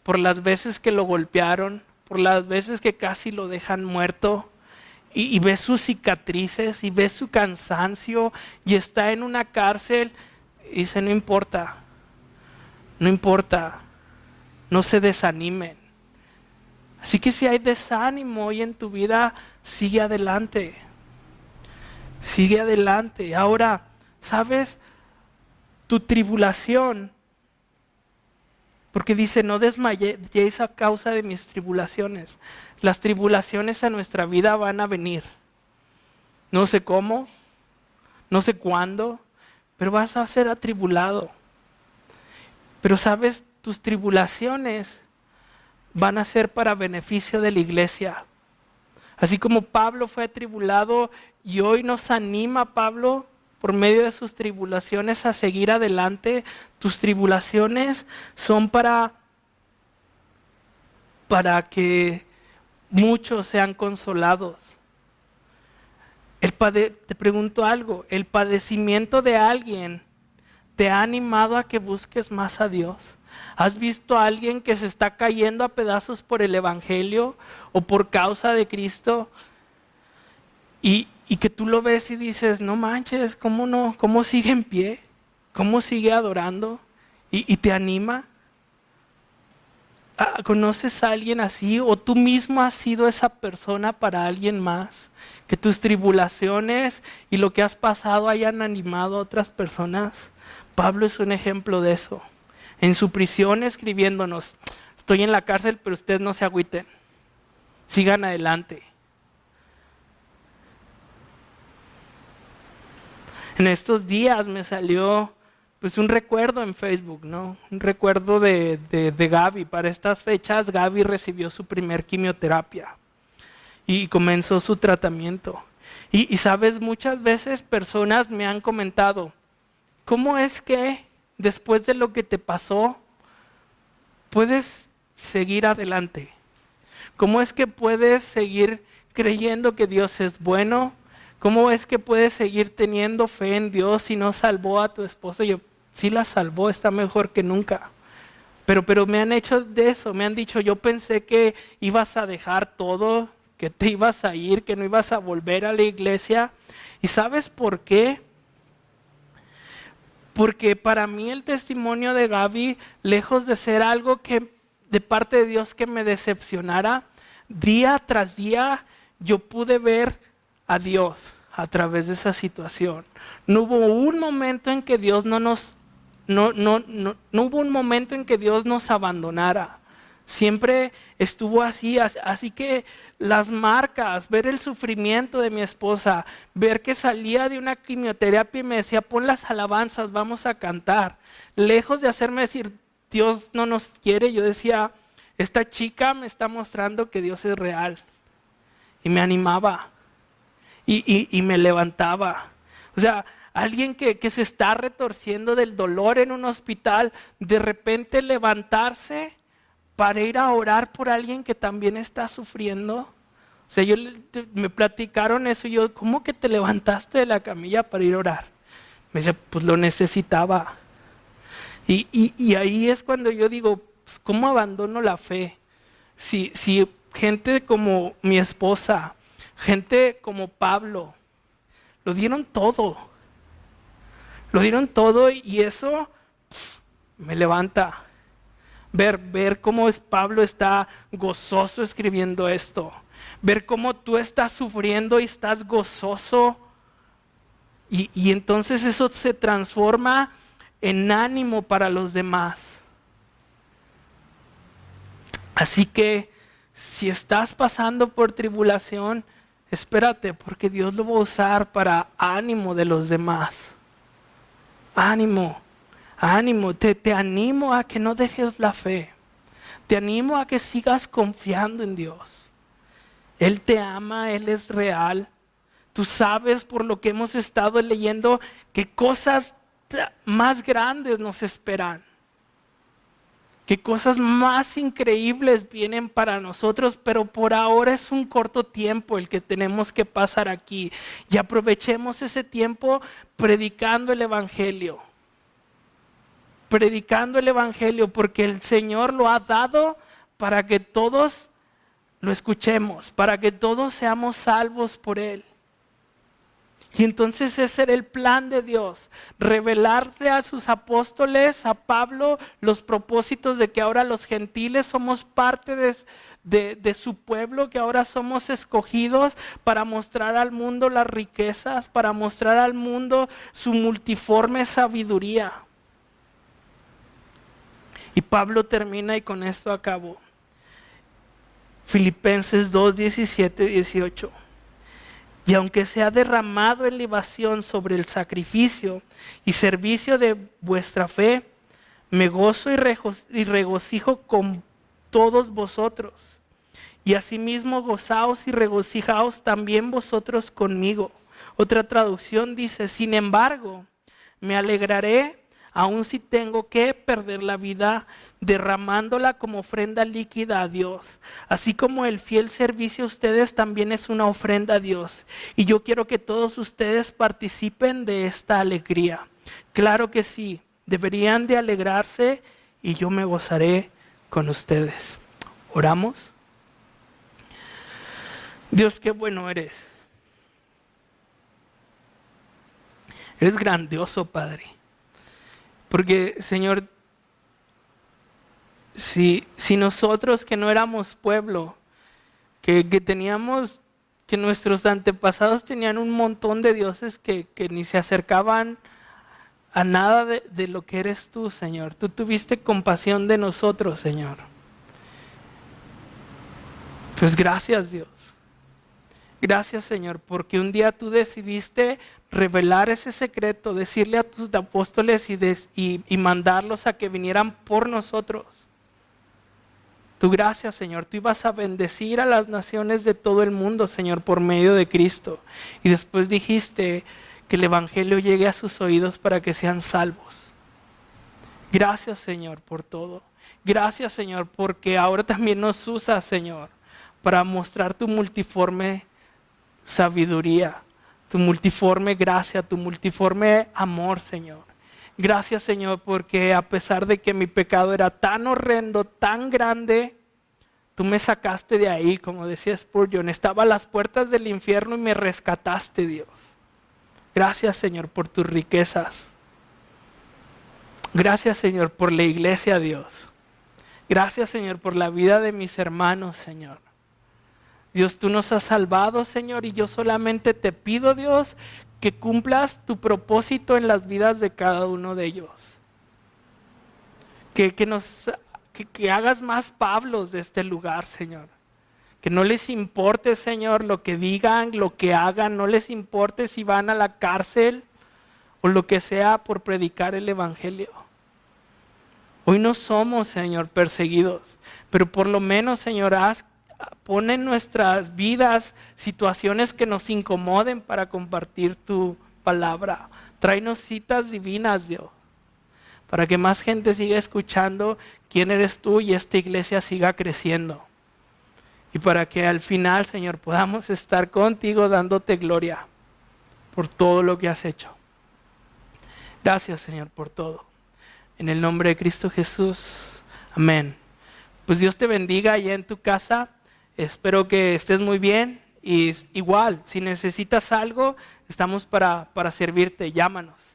por las veces que lo golpearon, por las veces que casi lo dejan muerto, y ve sus cicatrices, y ve su cansancio, y está en una cárcel, y dice, no importa, no se desanimen. Así que si hay desánimo hoy en tu vida, sigue adelante. Sigue adelante. Ahora, ¿sabes? Tu tribulación, porque dice, no desmayéis a causa de mis tribulaciones. Las tribulaciones a nuestra vida van a venir. No sé cómo, no sé cuándo, pero vas a ser atribulado. Pero ¿sabes? Tus tribulaciones van a ser para beneficio de la iglesia. Así como Pablo fue atribulado y hoy nos anima Pablo por medio de sus tribulaciones a seguir adelante, tus tribulaciones son para que muchos sean consolados. Te pregunto algo, ¿el padecimiento de alguien te ha animado a que busques más a Dios? ¿Has visto a alguien que se está cayendo a pedazos por el evangelio o por causa de Cristo? Y que tú lo ves y dices, no manches, ¿cómo no? ¿Cómo sigue en pie? ¿Cómo sigue adorando? Y te anima. ¿Conoces a alguien así? ¿O tú mismo has sido esa persona para alguien más? Que tus tribulaciones y lo que has pasado hayan animado a otras personas. Pablo es un ejemplo de eso. En su prisión escribiéndonos, estoy en la cárcel, pero ustedes no se agüiten. Sigan adelante. En estos días me salió pues un recuerdo en Facebook, ¿no? Un recuerdo de Gaby. Para estas fechas Gaby recibió su primer quimioterapia y comenzó su tratamiento. Y sabes, muchas veces personas me han comentado, ¿cómo es que después de lo que te pasó puedes seguir adelante? ¿Cómo es que puedes seguir creyendo que Dios es bueno? ¿Cómo es que puedes seguir teniendo fe en Dios si no salvó a tu esposa? Yo, sí la salvó, está mejor que nunca. Pero me han hecho de eso, me han dicho, yo pensé que ibas a dejar todo, que te ibas a ir, que no ibas a volver a la iglesia. ¿Y sabes por qué? Porque para mí el testimonio de Gaby, lejos de ser algo que de parte de Dios que me decepcionara, día tras día yo pude ver a Dios a través de esa situación. No hubo un momento en que Dios no hubo un momento en que Dios nos abandonara. Siempre estuvo así, así que las marcas, ver el sufrimiento de mi esposa, ver que salía de una quimioterapia y me decía, pon las alabanzas, vamos a cantar. Lejos de hacerme decir, Dios no nos quiere, yo decía, esta chica me está mostrando que Dios es real. Y me animaba y me levantaba. O sea, alguien que se está retorciendo del dolor en un hospital, de repente levantarse para ir a orar por alguien que también está sufriendo. O sea, me platicaron eso y yo, ¿cómo que te levantaste de la camilla para ir a orar? Me dice, pues lo necesitaba. Y ahí es cuando yo digo, pues, ¿cómo abandono la fe? Si gente como mi esposa, gente como Pablo, lo dieron todo. Lo dieron todo y eso me levanta. Ver cómo Pablo está gozoso escribiendo esto. Ver cómo tú estás sufriendo y estás gozoso. Y entonces eso se transforma en ánimo para los demás. Así que si estás pasando por tribulación, espérate, porque Dios lo va a usar para ánimo de los demás. Ánimo. Ánimo, te animo a que no dejes la fe. Te animo a que sigas confiando en Dios. Él te ama, Él es real. Tú sabes por lo que hemos estado leyendo que cosas más grandes nos esperan. Que cosas más increíbles vienen para nosotros, pero por ahora es un corto tiempo el que tenemos que pasar aquí. Y aprovechemos ese tiempo predicando el Evangelio. Predicando el Evangelio, porque el Señor lo ha dado para que todos lo escuchemos, para que todos seamos salvos por Él. Y entonces ese era el plan de Dios, revelarle a sus apóstoles, a Pablo, los propósitos de que ahora los gentiles somos parte de su pueblo, que ahora somos escogidos para mostrar al mundo las riquezas, para mostrar al mundo su multiforme sabiduría. Y Pablo termina y con esto acabo. Filipenses 2, 17, 18. Y aunque se ha derramado en libación sobre el sacrificio y servicio de vuestra fe, me gozo y regocijo con todos vosotros. Y asimismo gozaos y regocijaos también vosotros conmigo. Otra traducción dice, sin embargo, me alegraré aun si tengo que perder la vida derramándola como ofrenda líquida a Dios. Así como el fiel servicio a ustedes también es una ofrenda a Dios. Y yo quiero que todos ustedes participen de esta alegría. Claro que sí, deberían de alegrarse y yo me gozaré con ustedes. ¿Oramos? Dios, qué bueno eres. Eres grandioso, Padre. Porque, Señor, si nosotros que no éramos pueblo, que teníamos, que nuestros antepasados tenían un montón de dioses que ni se acercaban a nada de lo que eres tú, Señor. Tú tuviste compasión de nosotros, Señor. Pues gracias, Dios. Gracias, Señor, porque un día tú decidiste revelar ese secreto, decirle a tus apóstoles y mandarlos a que vinieran por nosotros. Tu gracia, Señor, tú ibas a bendecir a las naciones de todo el mundo, Señor, por medio de Cristo. Y después dijiste que el Evangelio llegue a sus oídos para que sean salvos. Gracias, Señor, por todo. Gracias, Señor, porque ahora también nos usas, Señor, para mostrar tu multiforme sabiduría, tu multiforme gracia, tu multiforme amor, Señor. Gracias, Señor, porque a pesar de que mi pecado era tan horrendo, tan grande, tú me sacaste de ahí, como decía Spurgeon. Estaba a las puertas del infierno y me rescataste, Dios. Gracias, Señor, por tus riquezas. Gracias, Señor, por la iglesia, Dios. Gracias, Señor, por la vida de mis hermanos, Señor. Dios, tú nos has salvado, Señor, y yo solamente te pido, Dios, que cumplas tu propósito en las vidas de cada uno de ellos. Que que hagas más Pablos de este lugar, Señor. Que no les importe, Señor, lo que digan, lo que hagan, no les importe si van a la cárcel o lo que sea por predicar el Evangelio. Hoy no somos, Señor, perseguidos, pero por lo menos, Señor, pon en nuestras vidas situaciones que nos incomoden para compartir tu palabra. Tráenos citas divinas, Dios, para que más gente siga escuchando quién eres tú y esta iglesia siga creciendo. Y para que al final, Señor, podamos estar contigo dándote gloria por todo lo que has hecho. Gracias, Señor, por todo. En el nombre de Cristo Jesús. Amén. Pues Dios te bendiga allá en tu casa. Espero que estés muy bien. Y igual, si necesitas algo, estamos para servirte. Llámanos.